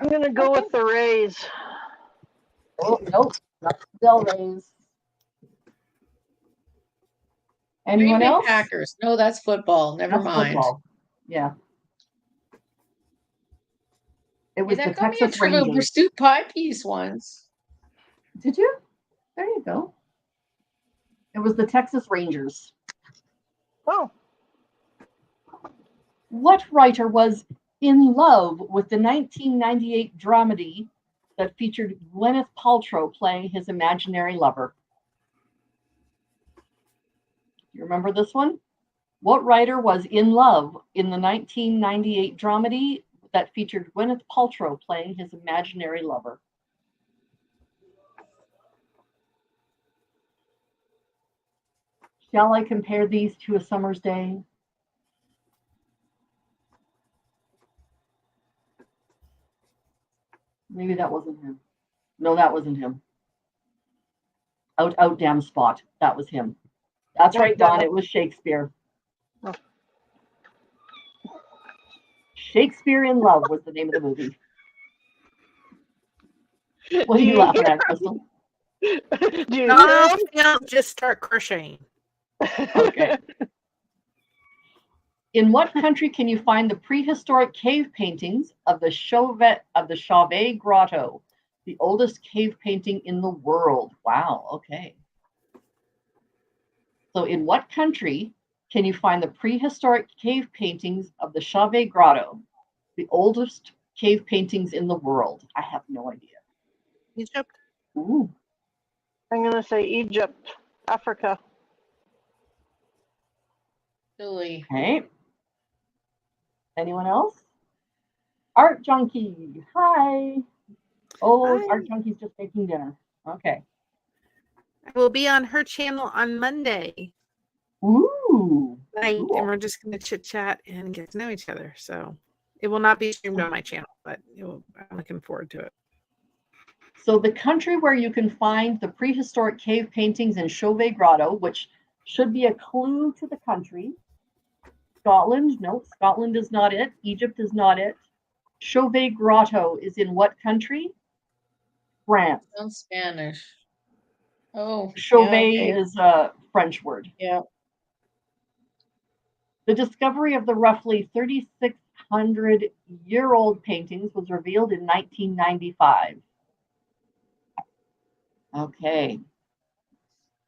I'm going to go with the Rays. Oh, nope, not the Del Rays. Anyone Green Bay else? Packers. No, that's football. Never That's mind. football. Yeah. It Hey, was the that got me a Texas Trivial Rangers. Pursuit pie piece once. Did you? There you go. It was the Texas Rangers. Oh, What writer was in love with the 1998 dramedy that featured Gwyneth Paltrow playing his imaginary lover? You remember this one? What writer was in love in the 1998 dramedy that featured Gwyneth Paltrow playing his imaginary lover? Shall I compare these to A Summer's Day? Maybe that wasn't him. No, that wasn't him. Out, damn spot. That was him. That's right, Don. It was Shakespeare. Oh. Shakespeare in Love was the name of the movie. What are you laughing at, Crystal? do you I'll just start crocheting. Okay. In what country can you find the prehistoric cave paintings of the Chauvet Grotto, the oldest cave painting in the world? Wow, okay. So in what country can you find the prehistoric cave paintings of the Chauvet Grotto, the oldest cave paintings in the world? I have no idea. Egypt. Ooh. I'm going to say Egypt, Africa. Silly. Okay. Anyone else? Art Junkie. Hi. Oh, Hi. Art Junkie's just making dinner. Okay. I will be on her channel on Monday Ooh. night, Cool. and we're just going to chit chat and get to know each other. So it will not be streamed on my channel, but I'm looking forward to it. So the country where you can find the prehistoric cave paintings in Chauvet Grotto, which should be a clue to the country. Scotland. No, Scotland is not it. Egypt is not it. Chauvet Grotto is in what country? France. Sounds Spanish. Oh, Chauvet yeah, okay. is a French word. Yeah. The discovery of the roughly 3,600-year-old paintings was revealed in 1995. Okay.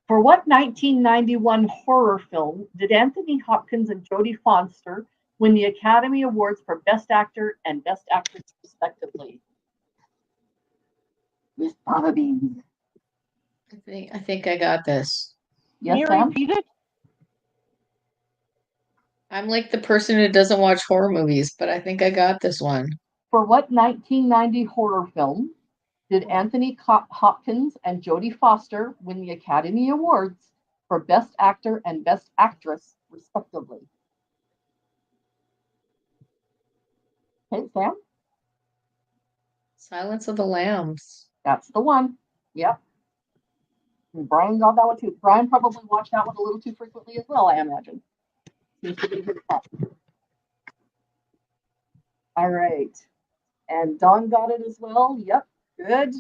For what 1991 horror film did Anthony Hopkins and Jodie Foster win the Academy Awards for Best Actor and Best Actress, respectively? Miss Baba Beans. I think I got this. Can Yes, you Sam? repeat it? I'm like the person who doesn't watch horror movies, but I think I got this one. For what 1990 horror film did Anthony Hopkins and Jodie Foster win the Academy Awards for Best Actor and Best Actress, respectively? Okay, Sam? Silence of the Lambs. That's the one. Yep. And Brian got that one too. Brian probably watched that one a little too frequently as well, I imagine. All right. And Don got it as well. Yep. Good.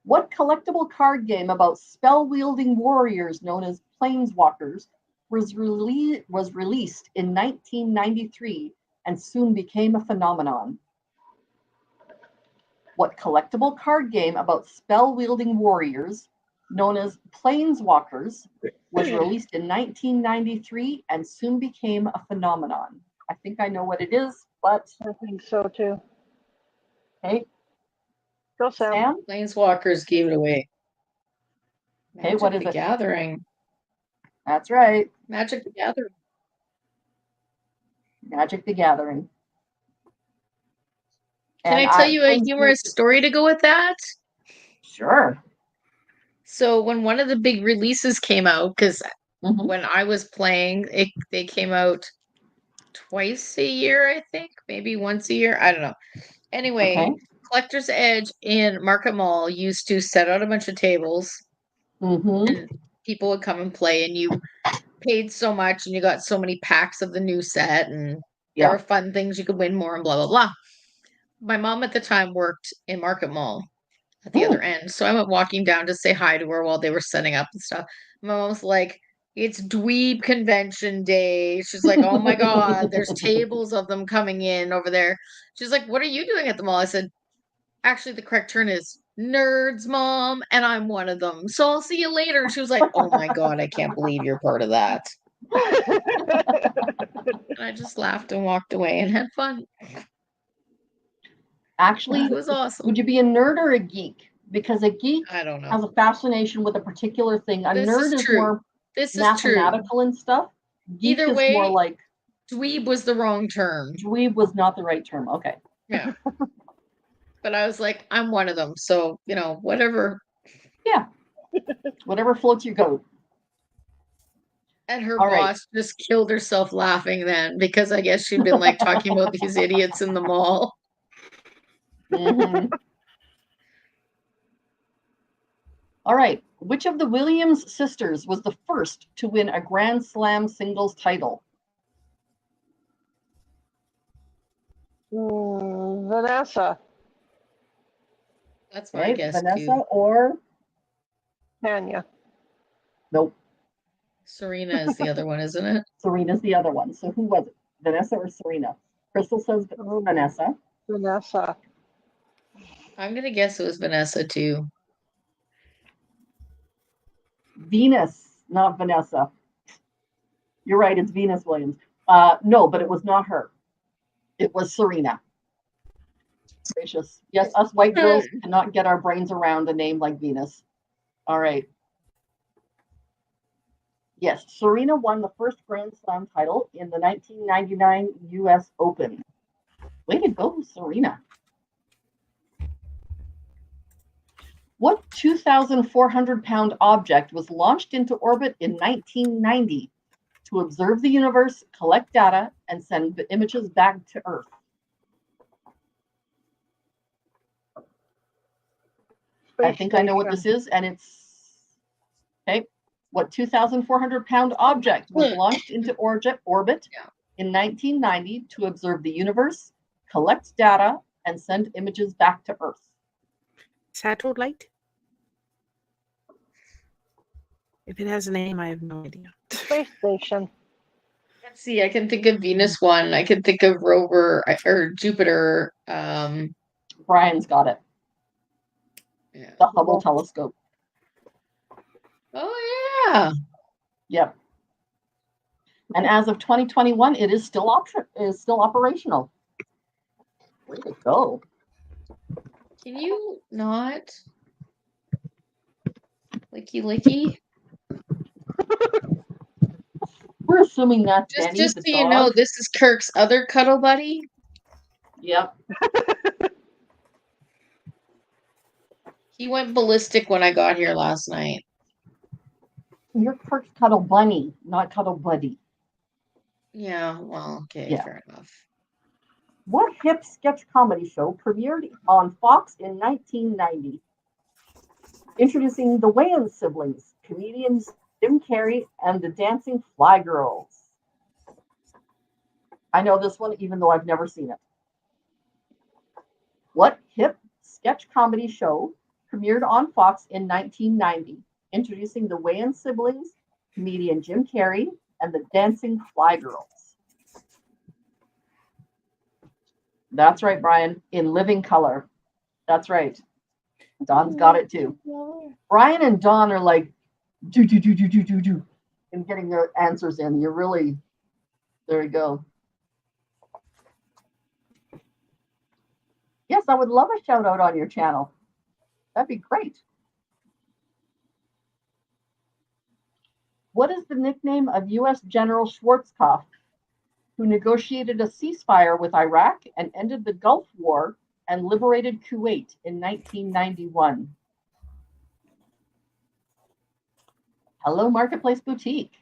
What collectible card game about spell-wielding warriors known as planeswalkers was released in 1993 and soon became a phenomenon? What collectible card game about spell-wielding warriors known as planeswalkers was released in 1993 and soon became a phenomenon? I think I know what it is, but I think so too. okay, Go, Sam. Sam? Planeswalkers gave it away. Okay, what is the it? Gathering. That's right. Magic the Gathering. Magic the Gathering. Can I tell you a humorous story to go with that? Sure. So when one of the big releases came out, because Mhm. when I was playing, they came out twice a year, I think, maybe once a year. I don't know. Anyway, Okay. Collector's Edge in Market Mall used to set out a bunch of tables, Mm-hmm. and people would come and play, and you paid so much, and you got so many packs of the new set, and there Yeah. were fun things you could win more, and blah blah blah. My mom at the time worked in Market Mall at the other end, so I went walking down to say hi to her while they were setting up and stuff. My mom's like, "It's dweeb convention day." She's like, "Oh my god, there's tables of them coming in over there." She's like, "What are you doing at the mall?" I said, "Actually, the correct term is nerds, Mom, and I'm one of them. So I'll see you later." She was like, "Oh my god, I can't believe you're part of that." And I just laughed and walked away and had fun. Actually, It was awesome. would you be a nerd or a geek? Because a geek I don't know. has a fascination with a particular thing. A This nerd is is true. more This is true. mathematical and stuff. Geek Either is way, more like dweeb was the wrong term. dweeb was not the right term. Okay. Yeah. But I was like, I'm one of them. So, whatever. Yeah. Whatever floats your boat. And her All right. boss just killed herself laughing then because I guess she'd been like talking about these idiots in the mall. Mhm. All right. Which of the Williams sisters was the first to win a Grand Slam singles title? Vanessa. That's my Okay, guess Vanessa too. or Tanya. nope. Serena is the other one, isn't it? Serena's the other one. So who was it? Vanessa or Serena? Crystal says Vanessa. Vanessa. I'm gonna guess it was Vanessa too. Venus, not Vanessa. You're right, it's Venus Williams. No, but it was not her. It was Serena. Gracious. Yes, us white girls cannot get our brains around a name like Venus. All right. Yes, Serena won the first Grand Slam title in the 1999 US Open. Way to go, Serena. What 2,400-pound object was launched into orbit in 1990 to observe the universe, collect data, and send images back to Earth? I think I know what this is, and it's okay. What 2,400-pound object was launched into orbit in 1990 to observe the universe, collect data, and send images back to Earth? Satellite? If it has a name, I have no idea. Space station. Let's see, I can think of Venus one. I can think of rover or Jupiter. Brian's got it. Yeah. The Hubble telescope. Oh yeah. Yep. And as of 2021, it is still operational. Way to go. Can you not? Licky licky. We're assuming that's Benny Just the so you know, dog. this is Kirk's other cuddle buddy. Yep. He went ballistic when I got here last night. You're Kirk's cuddle bunny, not cuddle buddy. Yeah, well, okay, Yeah. fair enough. What hip sketch comedy show premiered on Fox in 1990? Introducing the Wayans siblings, comedians Jim Carrey and the Dancing Fly Girls. I know this one, even though I've never seen it. What hip sketch comedy show premiered on Fox in 1990? Introducing the Wayans siblings, comedian Jim Carrey, and the Dancing Fly Girls. That's right, Brian. In living color. That's right. Don's got it too. Brian and Don are like do and getting their answers in. You're really there. You go. Yes, I would love a shout out on your channel. That'd be great. What is the nickname of U.S. General Schwarzkopf, who negotiated a ceasefire with Iraq and ended the Gulf War and liberated Kuwait in 1991? Hello, Marketplace Boutique.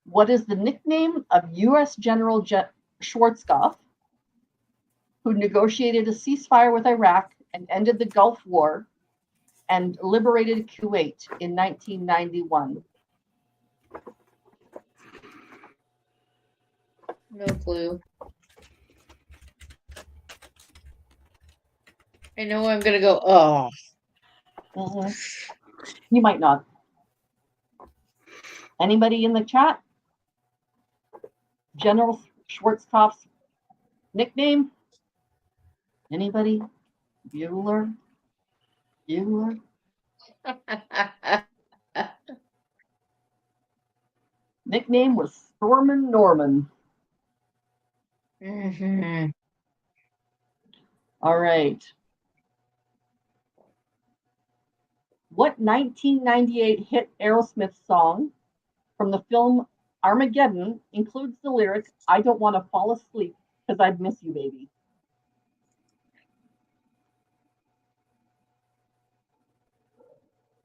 What is the nickname of U.S. General Schwarzkopf, who negotiated a ceasefire with Iraq and ended the Gulf War and liberated Kuwait in 1991? No clue. I know I'm gonna go, oh. You might not. Anybody in the chat? General Schwarzkopf's nickname? Anybody? Bueller? Bueller? Nickname was Stormin' Norman. Mm-hmm. All right. What 1998 hit Aerosmith song from the film Armageddon includes the lyric, "I don't want to fall asleep because I'd miss you, baby"?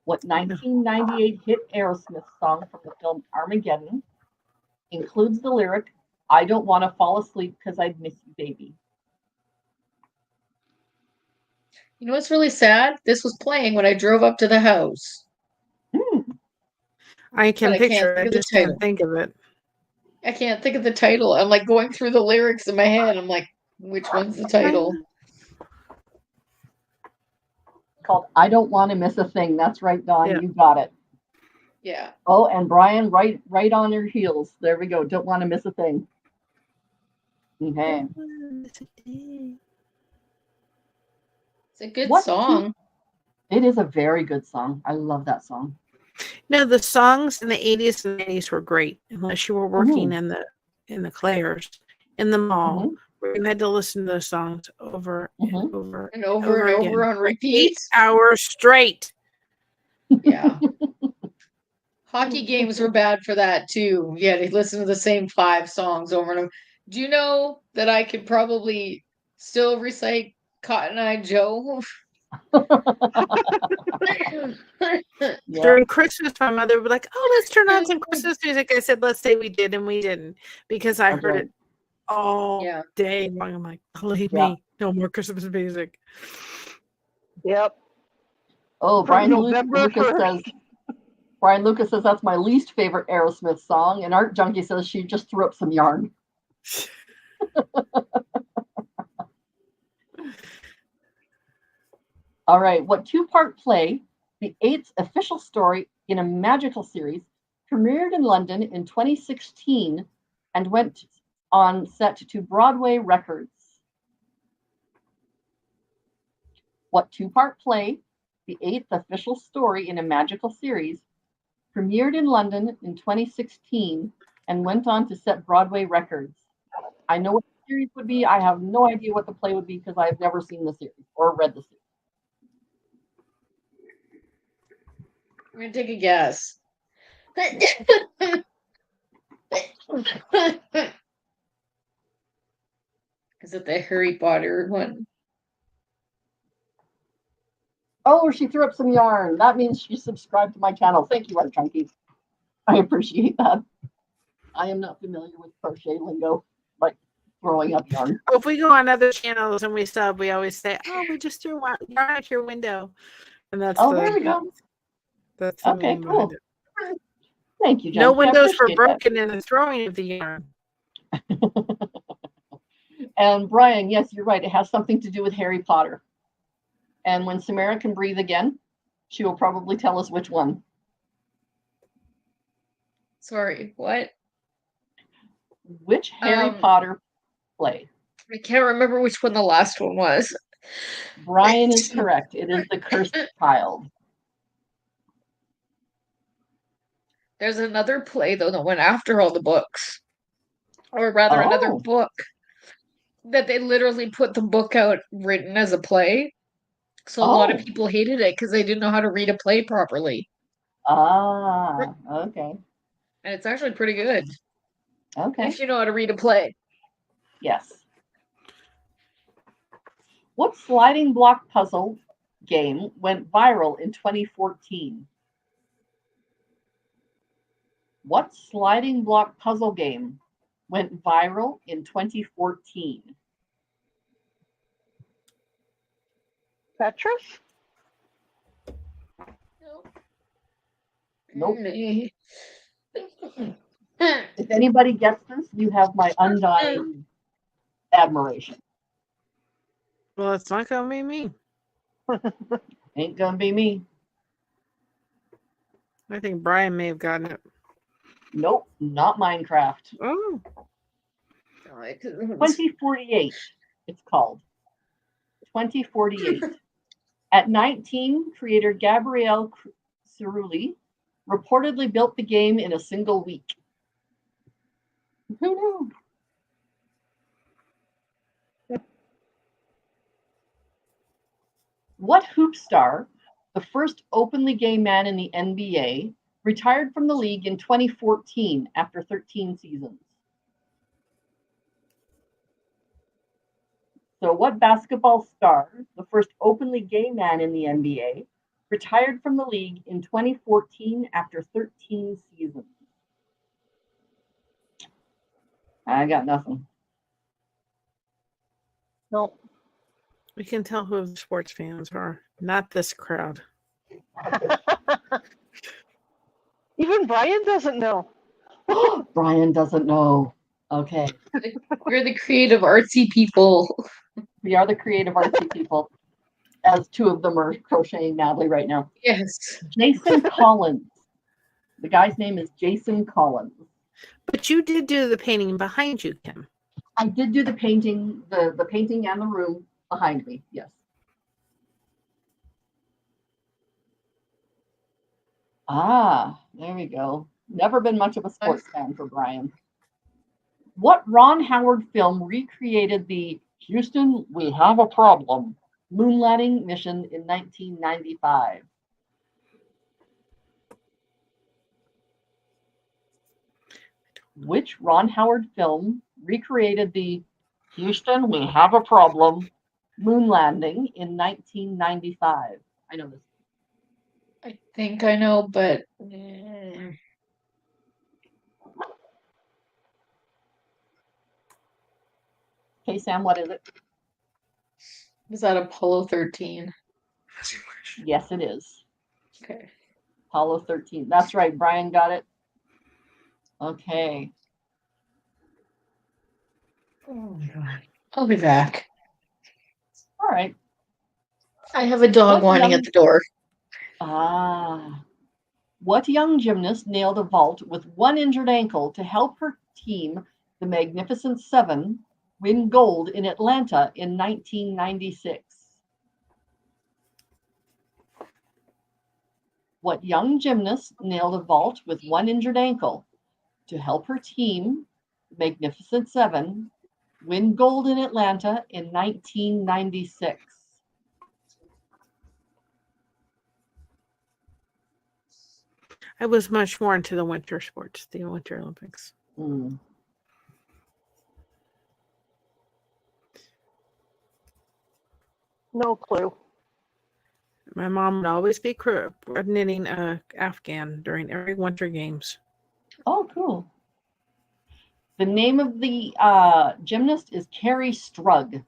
What 1998 hit Aerosmith song from the film Armageddon includes the lyric, "I don't want to fall asleep because I'd miss you, baby"? You know what's really sad? This was playing when I drove up to the house. I can But I can't picture think it. I of the just can't title. think of it. I can't think of the title. I'm like going through the lyrics in my head. I'm like, which one's the title? Called "I Don't Want to Miss a Thing." That's right, Dawn. Yeah. You got it. Yeah. Oh, and Brian, right on your heels. There we go. Don't want to miss a thing. Okay. It's a good What song. It is a very good song. I love that song. No, the songs in the 80s and 90s were great, unless you were working in the Claire's in the mall. Where you had to listen to those songs over and over And over and over on repeat. 8 hours straight. Yeah. Hockey games were bad for that too. You had to listen to the same 5 songs over and over. Do you know that I could probably still recite Cotton Eye Joe? During Christmas, my mother would be like, "Oh, let's turn on some Christmas music." I said, "Let's say we did," and we didn't, because I heard it all day long. I'm like, believe me, no more Christmas music. Yep. Oh, Brian Lucas says that's my least favorite Aerosmith song, and Art Junkie says she just threw up some yarn. All right, what 2-part play, the 8th official story in a magical series, premiered in London in 2016 and went on set to Broadway Records? What 2-part play, the 8th official story in a magical series, premiered in London in 2016 and went on to set Broadway records. I know what the series would be. I have no idea what the play would be because I've never seen the series or read the series. I'm gonna take a guess. Is it the Harry Potter one? Oh, she threw up some yarn. That means she subscribed to my channel. Thank you, Art Chunky. I appreciate that. I am not familiar with crochet lingo, like throwing up yarn. Oh, if we go on other channels and we sub, we always say, "Oh, we just threw yarn out your window," and that's There we go. That's the Okay, meaning cool. behind it. Thank you, No Jency. I windows were appreciate that. broken in the throwing of the yarn. And Brian, yes, you're right. It has something to do with Harry Potter. And when Samara can breathe again, she will probably tell us which one. Sorry, what? Which Harry Potter play? I can't remember which one the last one was. Brian is correct. It is The Cursed Child. There's another play, though, that went after all the books. Or rather, another book that they literally put the book out written as a play. So a lot of people hated it because they didn't know how to read a play properly. Ah, okay. And it's actually pretty good. Okay. If you know how to read a play. Yes. What sliding block puzzle game went viral in 2014? What sliding block puzzle game went viral in 2014? Tetris? Nope. If anybody gets this, you have my undying admiration. Well, it's not gonna be me. Ain't gonna be me. I think Brian may have gotten it. Nope, not Minecraft. Oh. 2048, it's called. 2048. At 19, creator Gabrielle Cerulli reportedly built the game in a single week. Who knew? What hoop star, the first openly gay man in the NBA, retired from the league in 2014 after 13 seasons? So what basketball star, the first openly gay man in the NBA, retired from the league in 2014 after 13 seasons? I got nothing. No. We can tell who the sports fans are. Not this crowd. Even Brian doesn't know. Brian doesn't know. Okay. We're the creative artsy people. We are the creative artsy people, as two of them are crocheting madly right now. Yes. Jason Collins. The guy's name is Jason Collins. But you did do the painting behind you, Kim. I did do the painting, the painting and the room behind me, yes. Ah, there we go. Never been much of a sports fan for Brian. What Ron Howard film recreated the Houston, we have a problem moon landing mission in 1995? Which Ron Howard film recreated the Houston, we have a problem moon landing in 1995? I know this. I think I know, but Okay, Sam, what is it? is that Apollo 13? Yes, it is. Okay. Apollo 13. That's right. Brian got it. Okay. Oh my God. I'll be back. All right. I have a dog whining at the door. What young gymnast nailed a vault with one injured ankle to help her team, the Magnificent Seven, win gold in Atlanta in 1996? What young gymnast nailed a vault with one injured ankle to help her team, Magnificent Seven, win gold in Atlanta in 1996? I was much more into the winter sports, the Winter Olympics. Hmm. No clue. My mom would always be knitting a Afghan during every winter games. Oh, cool. The name of the gymnast is Carrie Strug.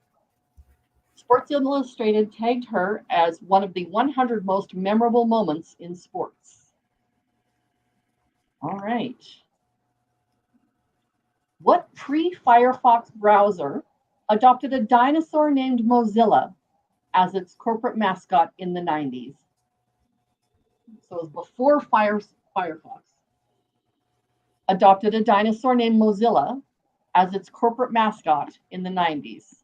Sports Illustrated tagged her as one of the 100 most memorable moments in sports. All right. What pre-Firefox browser adopted a dinosaur named Mozilla as its corporate mascot in the 90s? So it was before Firefox. Adopted a dinosaur named Mozilla as its corporate mascot in the 90s.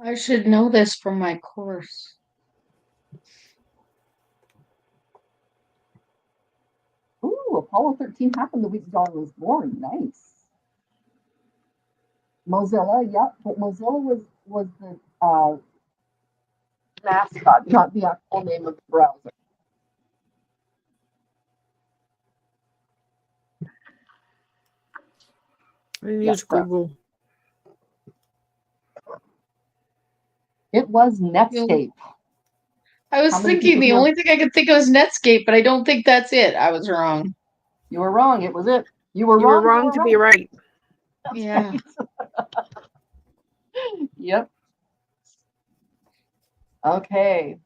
I should know this from my course. Ooh, Apollo 13 happened the week Dawn was born. Nice. Mozilla, yep, but Mozilla was the mascot, not the actual name of the browser. I use Google. It was Netscape. I was thinking the only thing I could think of was Netscape, but I don't think that's it. I was wrong. You were wrong. It was it. You were You were wrong. wrong to be right. That's Yeah. right. Yep. Okay.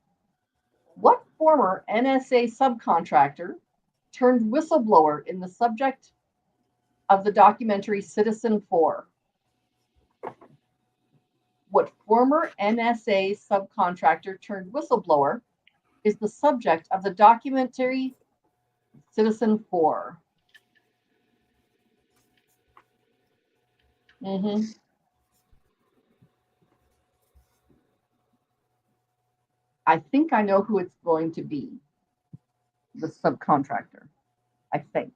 What former NSA subcontractor turned whistleblower in the subject of the documentary Citizen 4? What former NSA subcontractor turned whistleblower is the subject of the documentary Citizen 4? Mm-hmm. I think I know who it's going to be. The subcontractor, I think.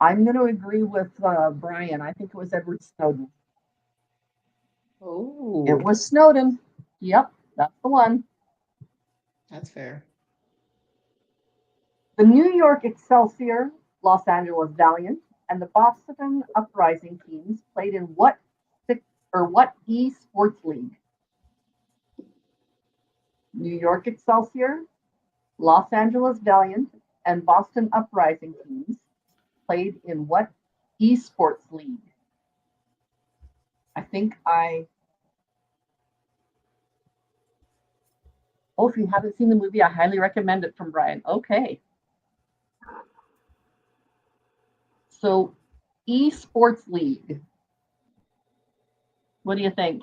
I'm going to agree with Brian. I think it was Edward Snowden. Oh. It was Snowden. Yep, that's the one. That's fair. The New York Excelsior, Los Angeles Valiant, and the Boston Uprising teams played in what e-sports league? New York Excelsior, Los Angeles Valiant, and Boston Uprising teams played in what esports league? I think oh, if you haven't seen the movie, I highly recommend it from Brian. Okay. So, esports league. What do you think?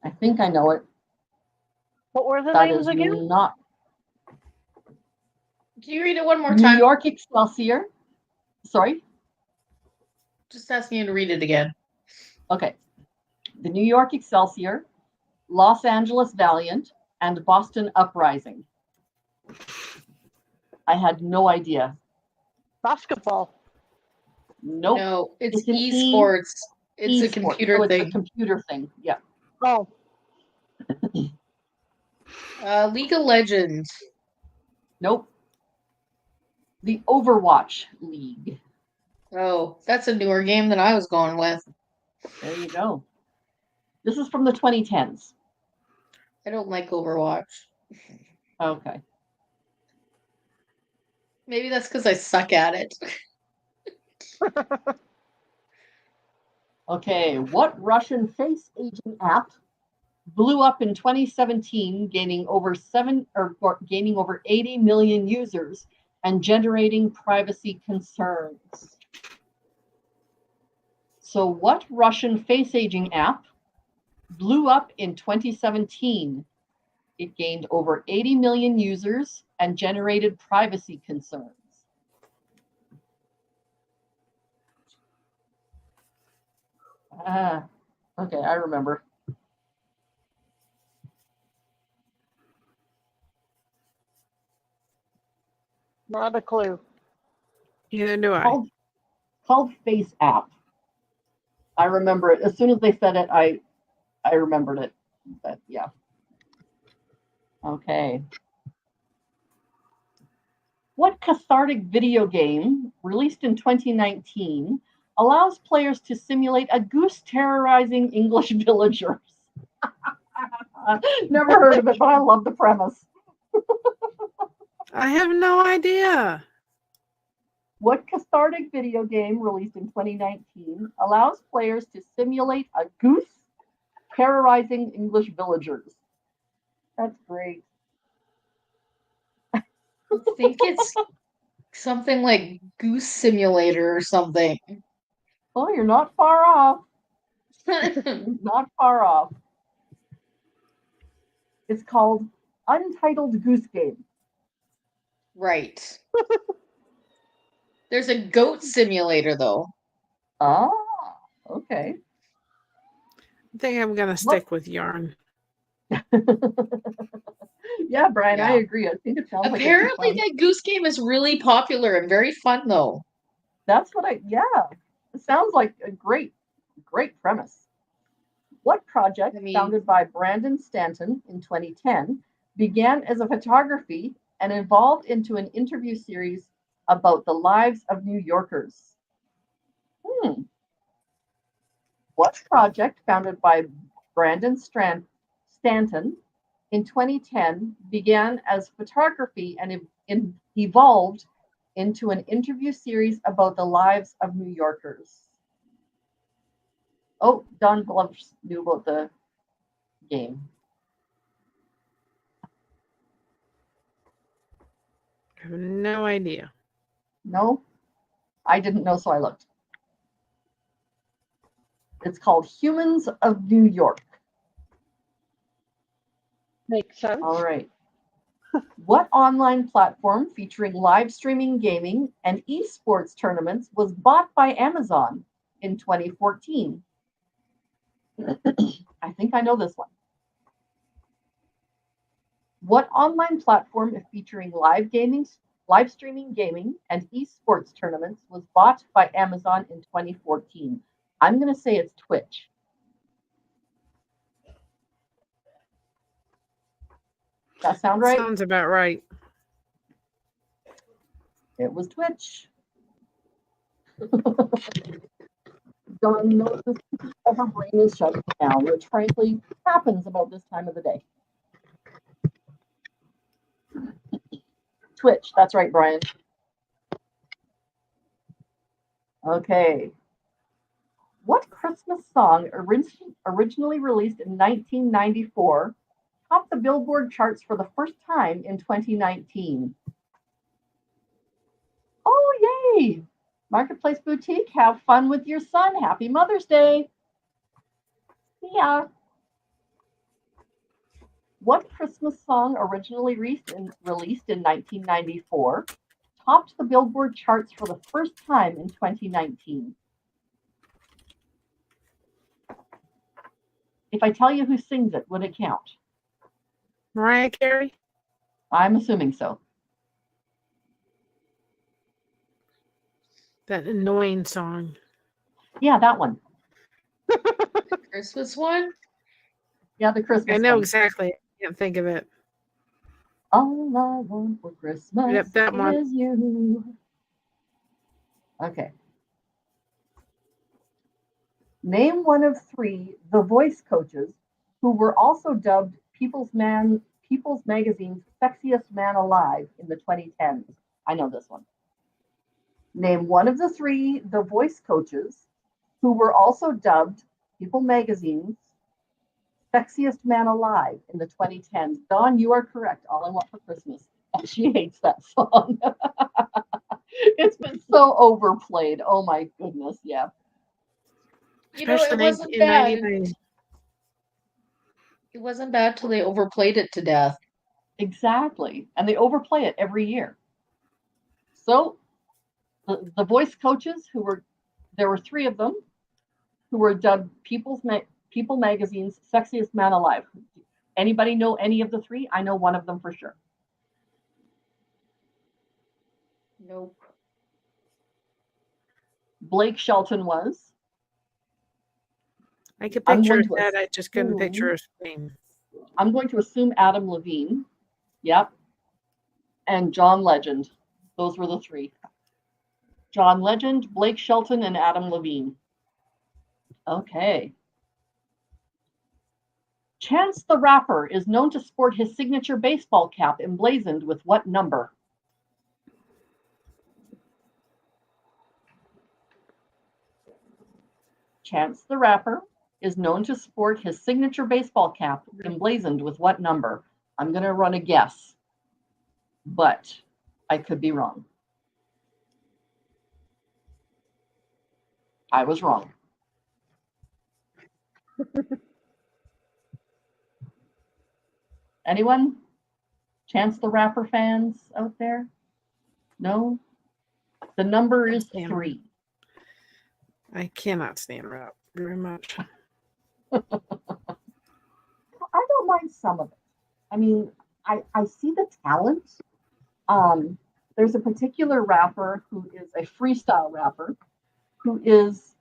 I think I know it. What were the That names is again? not Can you read it one more New time? York Excelsior. Sorry. Just asking you to read it again. Okay. The New York Excelsior, Los Angeles Valiant, and Boston Uprising. I had no idea. Basketball. Nope. No, it's an esports. It's a esports. computer So it's thing. a computer thing. Yeah. Oh, League of Legends. Nope. The Overwatch League. Oh, that's a newer game than I was going with. There you go. This is from the 2010s. I don't like Overwatch. Okay. Maybe that's because I suck at it. Okay. What Russian face aging app blew up in 2017, gaining over 80 million users and generating privacy concerns? So, what Russian face aging app blew up in 2017? It gained over 80 million users and generated privacy concerns. Okay, I remember. Not a clue. Neither do I. Called Face App. I remember it. As soon as they said it, I remembered it. But yeah. Okay. What cathartic video game, released in 2019, allows players to simulate a goose terrorizing English villagers? Never heard of it, but I love the premise. I have no idea. What cathartic video game, released in 2019, allows players to simulate a goose terrorizing English villagers? That's great. I think it's something like Goose Simulator or something. Oh, you're not far off. Not far off. It's called Untitled Goose Game. Right. There's a goat simulator though. Ah, okay. I think I'm gonna stick with yarn. Yeah, Brian, I Yeah. agree. I think it sounds Apparently like that goose game is really popular and very fun though. that's what yeah. It sounds like a great premise. What project, I mean- founded by Brandon Stanton in 2010, began as a photography and evolved into an interview series about the lives of New Yorkers? What project, founded by Brandon Stanton in 2010, began as photography and evolved into an interview series about the lives of New Yorkers? Oh, Don Gloves knew about the game. I have no idea. No, I didn't know, so I looked. It's called Humans of New York. Makes sense. All right. What online platform featuring live streaming gaming and esports tournaments was bought by Amazon in 2014? I think I know this one. What online platform featuring live streaming gaming and esports tournaments was bought by Amazon in 2014? I'm going to say it's Twitch. That sound right? Sounds about right. It was Twitch. Dawn notices that her brain is shutting down, which frankly happens about this time of the day. Twitch, that's right, Brian. Okay. What Christmas song, originally released in 1994, topped the Billboard charts for the first time in 2019? Oh, yay! Marketplace Boutique, have fun with your son. Happy Mother's Day. See ya. What Christmas song, originally released in 1994, topped the Billboard charts for the first time in 2019? If I tell you who sings it, would it count? Mariah Carey? I'm assuming so. That annoying song. Yeah, that one. Christmas one? Yeah, the Christmas I know one. exactly. I can't think of it. All I want for Christmas Yep, that one. is you. Okay. Name one of three The Voice coaches who were also dubbed People's Magazine's Sexiest Man Alive in the 2010s. I know this one. Name one of the three The Voice coaches who were also dubbed People Magazine's Sexiest Man Alive in the 2010s. Dawn, you are correct. All I Want for Christmas. And she hates that song. It's been so overplayed. Oh my goodness. Yeah. You know, it Especially wasn't in bad. 99. It wasn't bad till they overplayed it to death. Exactly. And they overplay it every year. So the voice coaches there were three of them who were dubbed People Magazine's Sexiest Man Alive. Anybody know any of the three? I know one of them for sure. Nope. Blake Shelton was. I could I'm picture going his to head. I just couldn't picture assume- his name. I'm going to assume Adam Levine. Yep. And John Legend. Those were the three. John Legend, Blake Shelton, and Adam Levine. Okay. Chance the Rapper is known to sport his signature baseball cap emblazoned with what number? Chance the Rapper is known to sport his signature baseball cap emblazoned with what number? I'm going to run a guess, but I could be wrong. I was wrong. Anyone? Chance the Rapper fans out there? No? The number is 3. I cannot stand rap very much. I don't mind some of it. I mean, I see the talent. There's a particular rapper who is a freestyle rapper who is,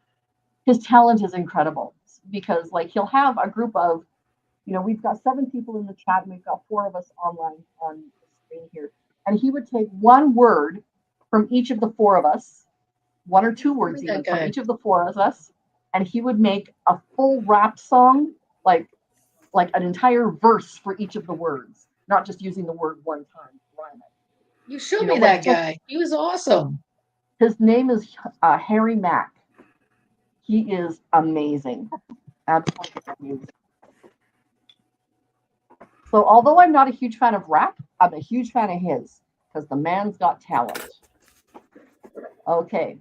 his talent is incredible because like he'll have a group of, we've got 7 people in the chat and we've got 4 of us online on the screen here. And he would take one word from each of the 4 of us, 1 or 2 words even from each of the 4 of us, and he would make a full rap song, like an entire verse for each of the words, not just using the word one time. You showed me that guy. He was awesome. His name is Harry Mack. He is amazing. Absolutely amazing. So although I'm not a huge fan of rap, I'm a huge fan of his because the man's got talent. Okay.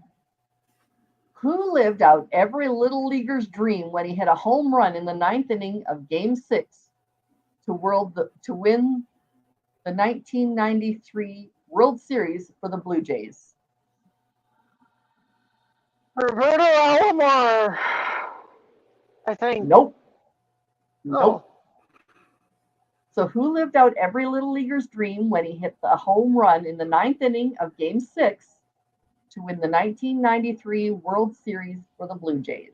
Who lived out every little leaguer's dream when he hit a home run in the 9th inning of Game 6 to win the 1993 World Series for the Blue Jays? Roberto Alomar, I think. Nope. Oh. So who lived out every little leaguer's dream when he hit the home run in the 9th inning of Game 6 to win the 1993 World Series for the Blue Jays?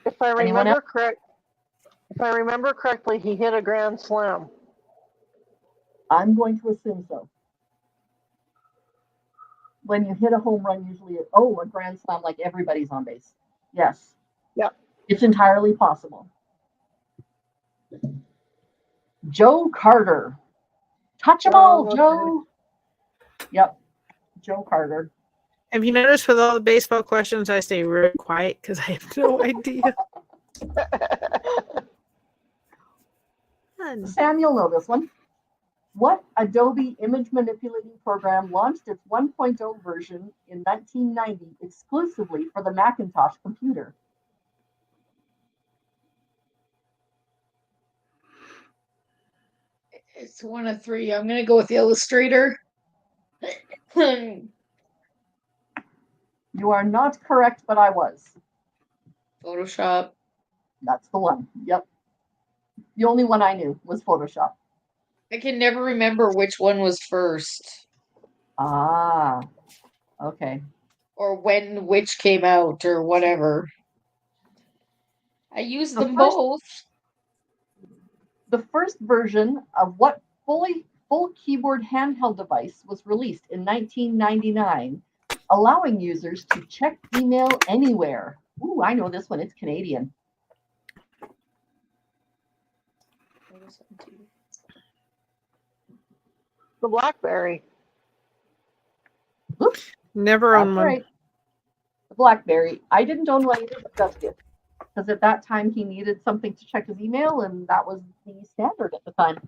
If I remember correctly, he hit a grand slam. I'm going to assume so. When you hit a home run, usually, a grand slam, like everybody's on base. Yes. Yep. It's entirely possible. Joe Carter. Touch 'em all, okay. Joe. Yep. Joe Carter. Have you noticed with all the baseball questions, I stay really quiet because I have no idea. Sam, you'll know this one. What Adobe image manipulating program launched its 1.0 version in 1990 exclusively for the Macintosh computer? It's 1 of 3. I'm going to go with Illustrator. You are not correct, but I was. Photoshop. That's the one. Yep. The only one I knew was Photoshop. I can never remember which one was first. Ah, okay. Or when which came out or whatever. I used them both. The first version of what full keyboard handheld device was released in 1999, allowing users to check email anywhere. Ooh, I know this one. It's Canadian. The BlackBerry. Oops, Never owned one. right. The BlackBerry. I didn't own one either, but Gus did. Because at that time he needed something to check his email, and that was the standard at the time.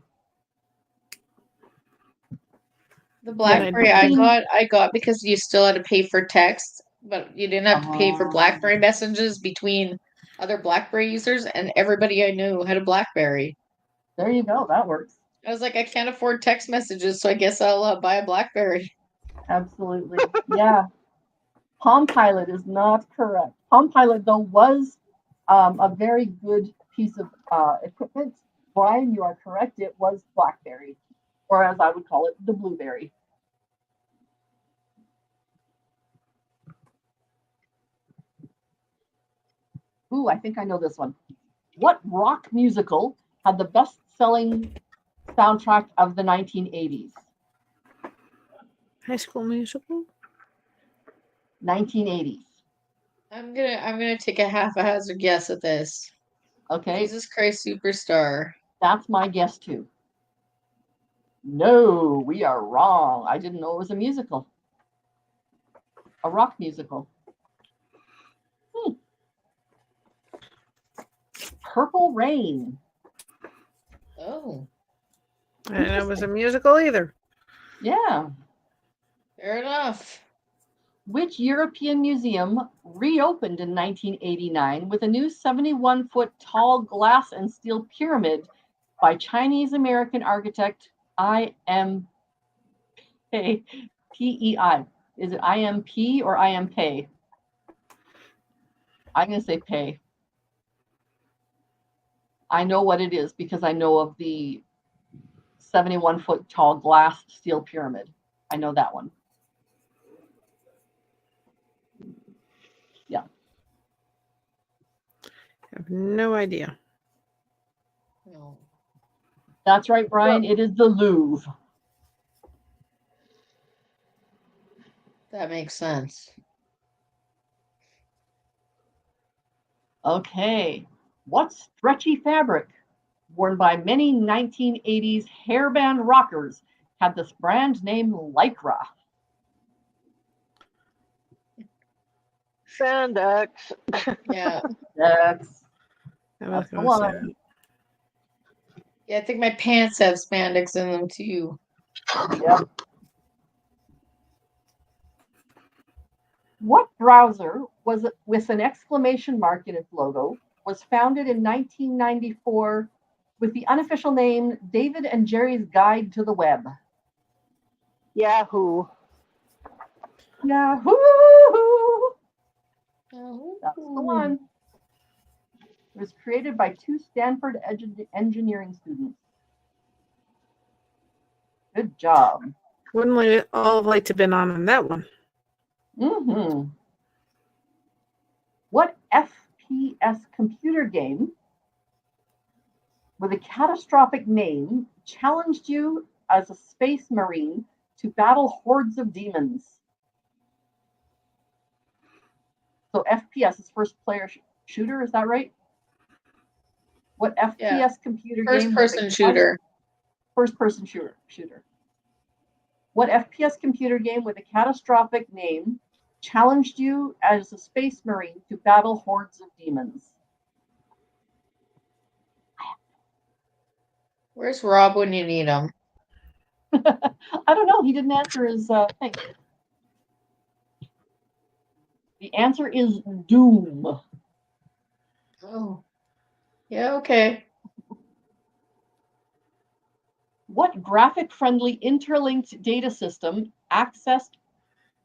The BlackBerry I got because you still had to pay for text, but you didn't have to pay for BlackBerry messages between other BlackBerry users, and everybody I knew had a BlackBerry. There you go. That works. I was like, I can't afford text messages, so I guess I'll buy a BlackBerry. Absolutely. Yeah. Palm Pilot is not correct. Palm Pilot, though, was a very good piece of equipment. Brian, you are correct. It was BlackBerry. or as I would call it, the blueberry. Ooh, I think I know this one. What rock musical had the best-selling soundtrack of the 1980s? High School Musical. 1980s. I'm gonna take a haphazard guess at this. Okay, Jesus Christ Superstar. that's my guess too. No, we are wrong. I didn't know it was a musical. A rock musical. Purple Rain. Oh, I didn't know it was a musical either. Yeah. fair enough. Which European museum reopened in 1989 with a new 71-foot tall glass and steel pyramid by Chinese-American architect I.M. P-E-I? Is it I.M.P. or I.M.P.? I'm going to say Pei. I know what it is because I know of the 71-foot tall glass steel pyramid. I know that one. Yeah. I have no idea. No. That's right, Brian. It is the Louvre. That makes sense. Okay. What stretchy fabric worn by many 1980s hairband rockers had this brand name Lycra? Spandex. Yeah. That's I was the going to say one. Yeah, I think my pants have spandex in them too. Yep. What browser was it with an exclamation mark in its logo was founded in 1994 with the unofficial name David and Jerry's Guide to the Web? Yahoo. Yahoo! That's the one. It was created by two Stanford engineering students. Good job. Wouldn't we all like to have been on that one? Mm-hmm. What FPS computer game with a catastrophic name challenged you as a space marine to battle hordes of demons? So FPS is first player shooter, is that right? What FPS computer First game? person shooter. First person shooter. What FPS computer game with a catastrophic name challenged you as a space marine to battle hordes of demons? Where's Rob when you need him? I don't know. He didn't answer his thing. The answer is Doom. Oh. Yeah, okay. What graphic-friendly interlinked data system accessed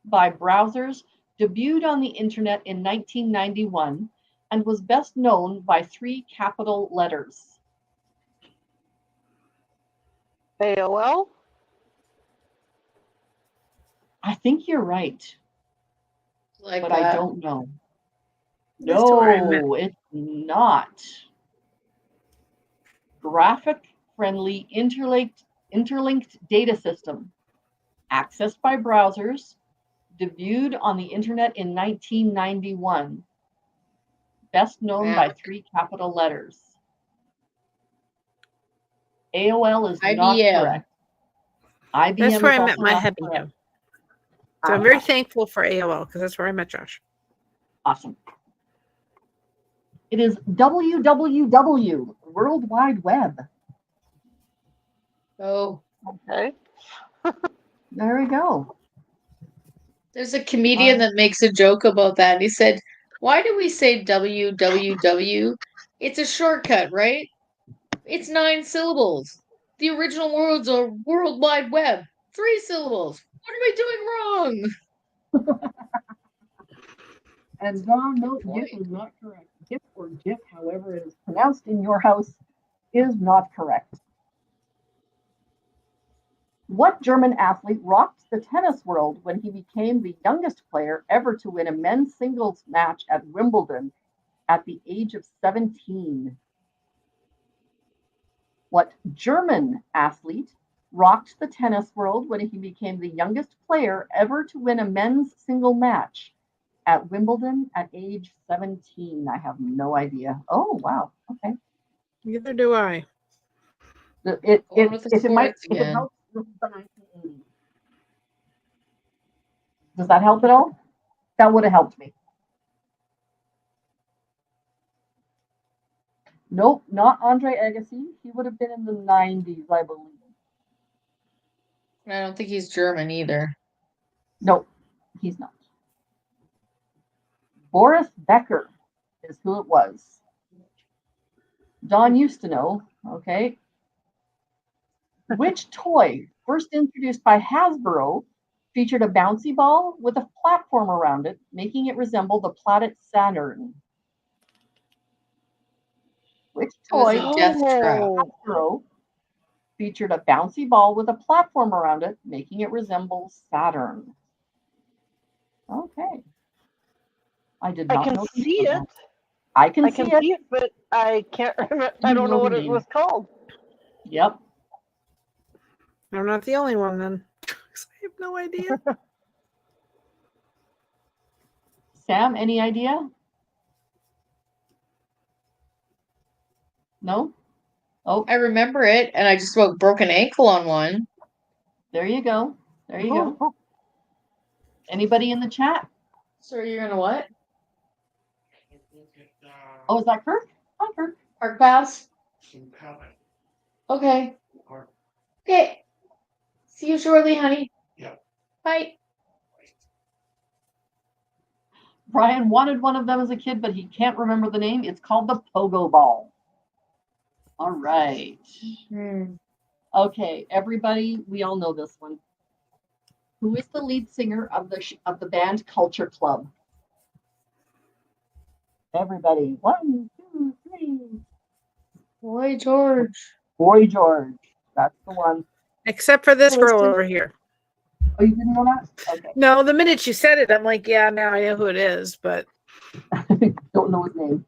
by browsers debuted on the internet in 1991 and was best known by 3 capital letters? AOL. I think you're right, Like but I don't know. That's where I met. No, it's not. Graphic-friendly interlinked data system accessed by browsers, debuted on the internet in 1991, best known by 3 capital letters. AOL is not IBM. correct. IBM That's where is I met also my not hubby. correct. So I'm very thankful for AOL because that's where I met Josh. Awesome. It is www, World Wide Web. Oh. Okay. There we go. There's a comedian that makes a joke about that. He said, "Why do we say www? It's a shortcut, right? It's 9 syllables. The original words are World Wide Web. 3 syllables. What are we doing wrong?" And Don, no, GIF is not correct. GIF or GIF, however it is pronounced in your house, is not correct. What German athlete rocked the tennis world when he became the youngest player ever to win a men's singles match at Wimbledon at the age of 17? What German athlete rocked the tennis world when he became the youngest player ever to win a men's single match at Wimbledon at age 17? I have no idea. Oh, wow. Okay. Neither do I. If sports it again. helps, this is the 1980s. Does that help at all? That would have helped me. Nope, not Andre Agassi. He would have been in the 90s, I believe. I don't think he's German either. Nope, he's not. Boris Becker is who it was. Don used to know, okay. Which toy, first introduced by Hasbro, featured a bouncy ball with a platform around it, making it resemble the planet Saturn? Which It was toy, a death trap. Hasbro, featured a bouncy ball with a platform around it, making it resemble Saturn? Okay. I did I not can know the see name of it. that. I can I see can it. see it, but I can't remember. I You don't know know the what it name. was called. Yep. I'm not the only one then. I have no idea. Sam, any idea? No? Oh, I remember it, and I just wrote broken ankle on one. there you go. There you go. Anybody in the chat? So you're gonna what? Oh, is that Kirk? Hi, Kirk. Park pass? Okay. Okay. See you shortly, honey. Yeah. Bye. Brian wanted one of them as a kid, but he can't remember the name. It's called the pogo ball. All right. Okay, everybody, we all know this one. Who is the lead singer of the band Culture Club? Everybody, 1, 2, 3. Boy, George. Boy George. That's the one. Except for this Oh, girl listen. over here. Oh, you didn't know that? Okay. No, the minute you said it, I'm like, yeah, now I know who it is, but Don't know his name.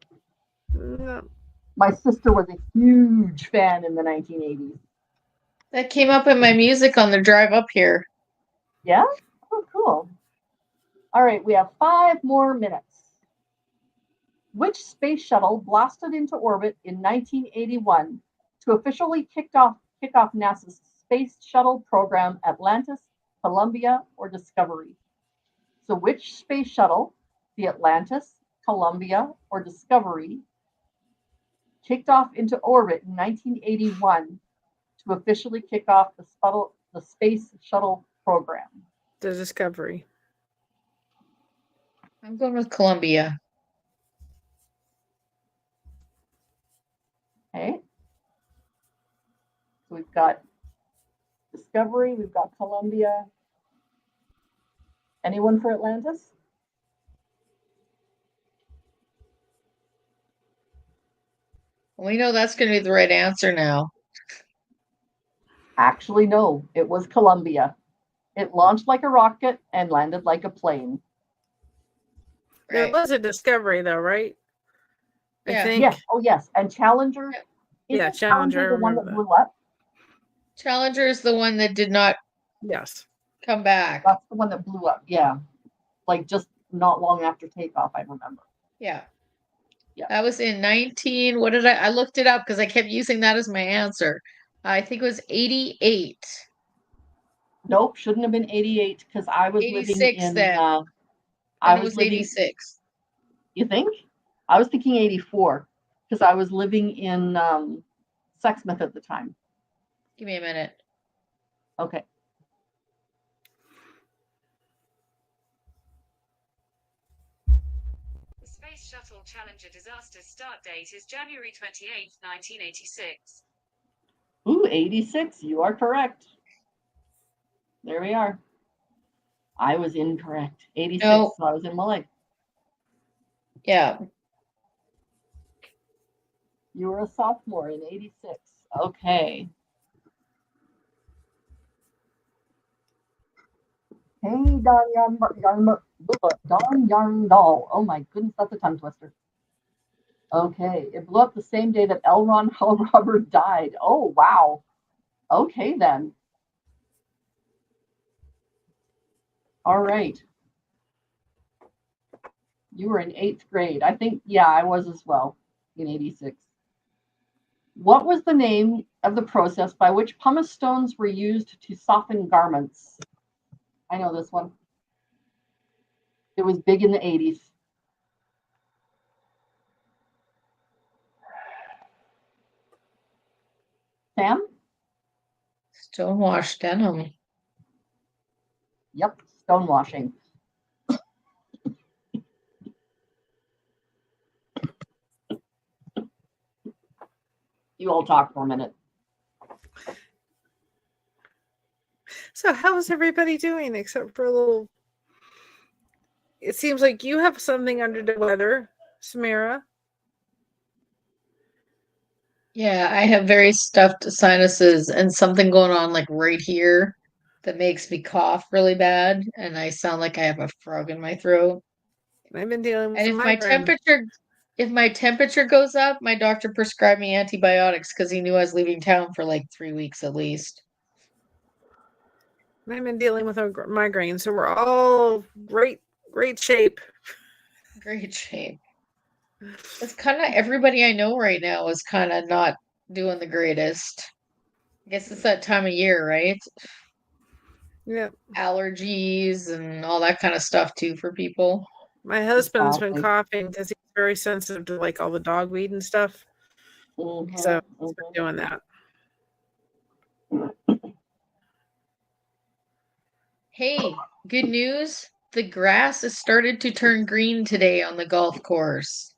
no. My sister was a huge fan in the 1980s. That came up in my music on the drive up here. Yeah? Oh, cool. All right, we have 5 more minutes. Which space shuttle blasted into orbit in 1981 to officially kick off NASA's space shuttle program Atlantis, Columbia, or Discovery? So which space shuttle, the Atlantis, Columbia, or Discovery, kicked off into orbit in 1981 to officially kick off the space shuttle program? The Discovery. I'm going with Columbia. Okay. So we've got Discovery, we've got Columbia. Anyone for Atlantis? We know that's going to be the right answer now. Actually, no, it was Columbia. It launched like a rocket and landed like a plane. There Right. was a Discovery, though, right? I Yeah. think. Yes. Oh, yes. And Challenger. Yeah, Isn't Challenger, I the one that remember blew up? Challenger is the one that did not Yes. come back. That's the one that blew up. Yeah. Like just not long after takeoff, I remember. Yeah. Yeah. That was in what did I looked it up because I kept using that as my answer. I think it was 88. Nope, shouldn't have been 88 because I was living 86 in. then. I Then it was was living. 86. You think? I was thinking 84 because I was living in Sexsmith at the time. Give me a minute. Okay. The Space Shuttle Challenger disaster's start date is January 28, 1986. Ooh, 86. You are correct. There we are. I was incorrect. 86. No. So I was in Malay. Yeah. You were a sophomore in 86. Okay. Hey, Don Young Doll. Oh my goodness, that's a tongue twister. Okay, it blew up the same day that L. Ron Hubbard died. Oh, wow. Okay, then. All right. You were in 8th grade. I think, yeah, I was as well in 86. What was the name of the process by which pumice stones were used to soften garments? I know this one. It was big in the 80s. Sam? Stonewashed denim. Yep, stonewashing. You all talk for a minute. So how's everybody doing except for a little? It seems like you have something under the weather, Samira. Yeah, I have very stuffed sinuses and something going on like right here that makes me cough really bad, and I sound like I have a frog in my throat. I've been dealing with And some migraine. if my temperature goes up, my doctor prescribed me antibiotics because he knew I was leaving town for like 3 weeks at least. I've been dealing with a migraine, so we're all great shape. Great shape. It's kind of everybody I know right now is kind of not doing the greatest. I guess it's that time of year, right? Yeah. Allergies and all that kind of stuff too for people. My husband's been Exactly. coughing because he's very sensitive to like all the dogweed and stuff. So he's been doing that. Hey, good news. The grass has started to turn green today on the golf course.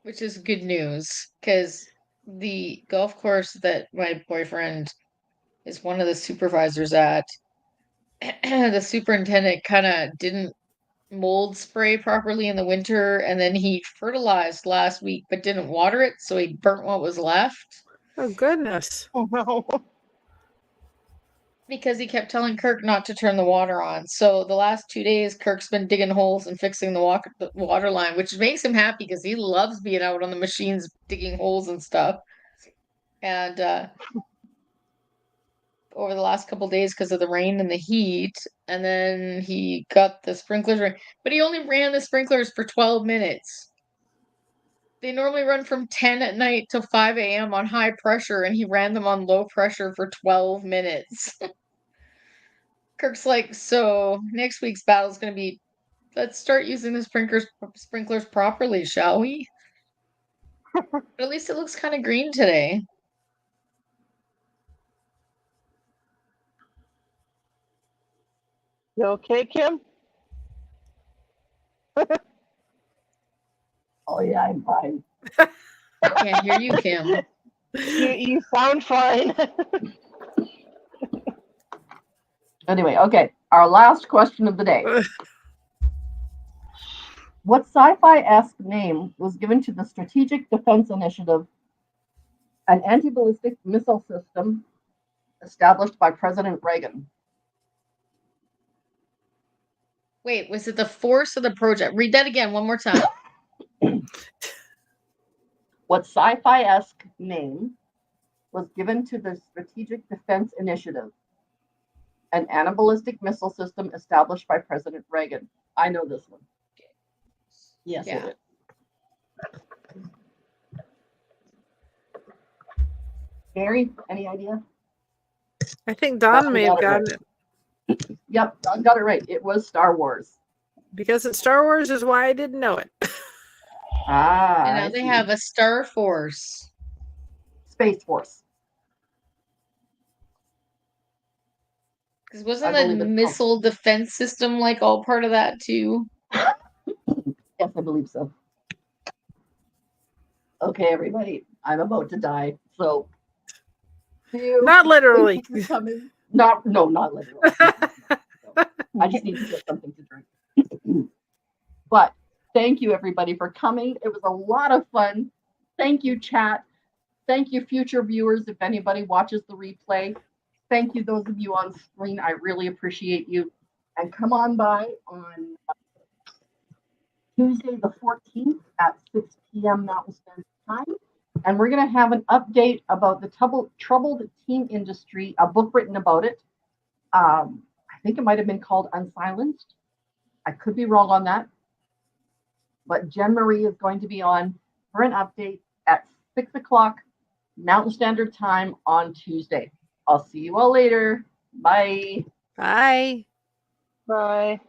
Which is good news because the golf course that my boyfriend is one of the supervisors at, the superintendent kind of didn't mold spray properly in the winter, and then he fertilized last week but didn't water it, so he burnt what was left. Oh goodness. Oh no. Because he kept telling Kirk not to turn the water on. So the last 2 days, Kirk's been digging holes and fixing the water line, which makes him happy because he loves being out on the machines digging holes and stuff. And over the last couple days because of the rain and the heat, and then he got the sprinklers running, but he only ran the sprinklers for 12 minutes. They normally run from 10 at night to 5 a.m. on high pressure, and he ran them on low pressure for 12 minutes. Kirk's like, so next week's battle is going to be, let's start using the sprinklers properly, shall we? But at least it looks kind of green today. You okay, Kim? Oh yeah, I'm fine. Can't hear you, Kim. You sound fine. Anyway, okay. Our last question of the day. What sci-fi-esque name was given to the Strategic Defense Initiative, an anti-ballistic missile system established by President Reagan? Wait, was it the force of the project? Read that again one more time. What sci-fi-esque name was given to the Strategic Defense Initiative, an anti-ballistic missile system established by President Reagan? I know this one. Yes, Yeah. it is. Gary, any idea? I think Don may have got it gotten it. Yep, Don got it right. It was Star Wars. Because it's Star Wars is why I didn't know it. Ah, And now I they see. have a Star Force. Space Force. Because wasn't I the believe it's missile defense system like all part of that too? Yes, I believe so. Okay, everybody, I'm about to die. So, see you. Not literally. Thank you for coming. Not literally. No. I just need to get something to drink. But thank you, everybody, for coming. It was a lot of fun. Thank you, chat. Thank you, future viewers, if anybody watches the replay. thank you, those of you on screen. I really appreciate you. And come on by on Tuesday the 14th at 6 p.m. Mountain Standard Time. And we're going to have an update about the troubled teen industry, a book written about it. I think it might have been called Unsilenced. I could be wrong on that. But Jen Marie is going to be on for an update at 6 o'clock Mountain Standard Time on Tuesday. I'll see you all later. Bye. Bye. Bye.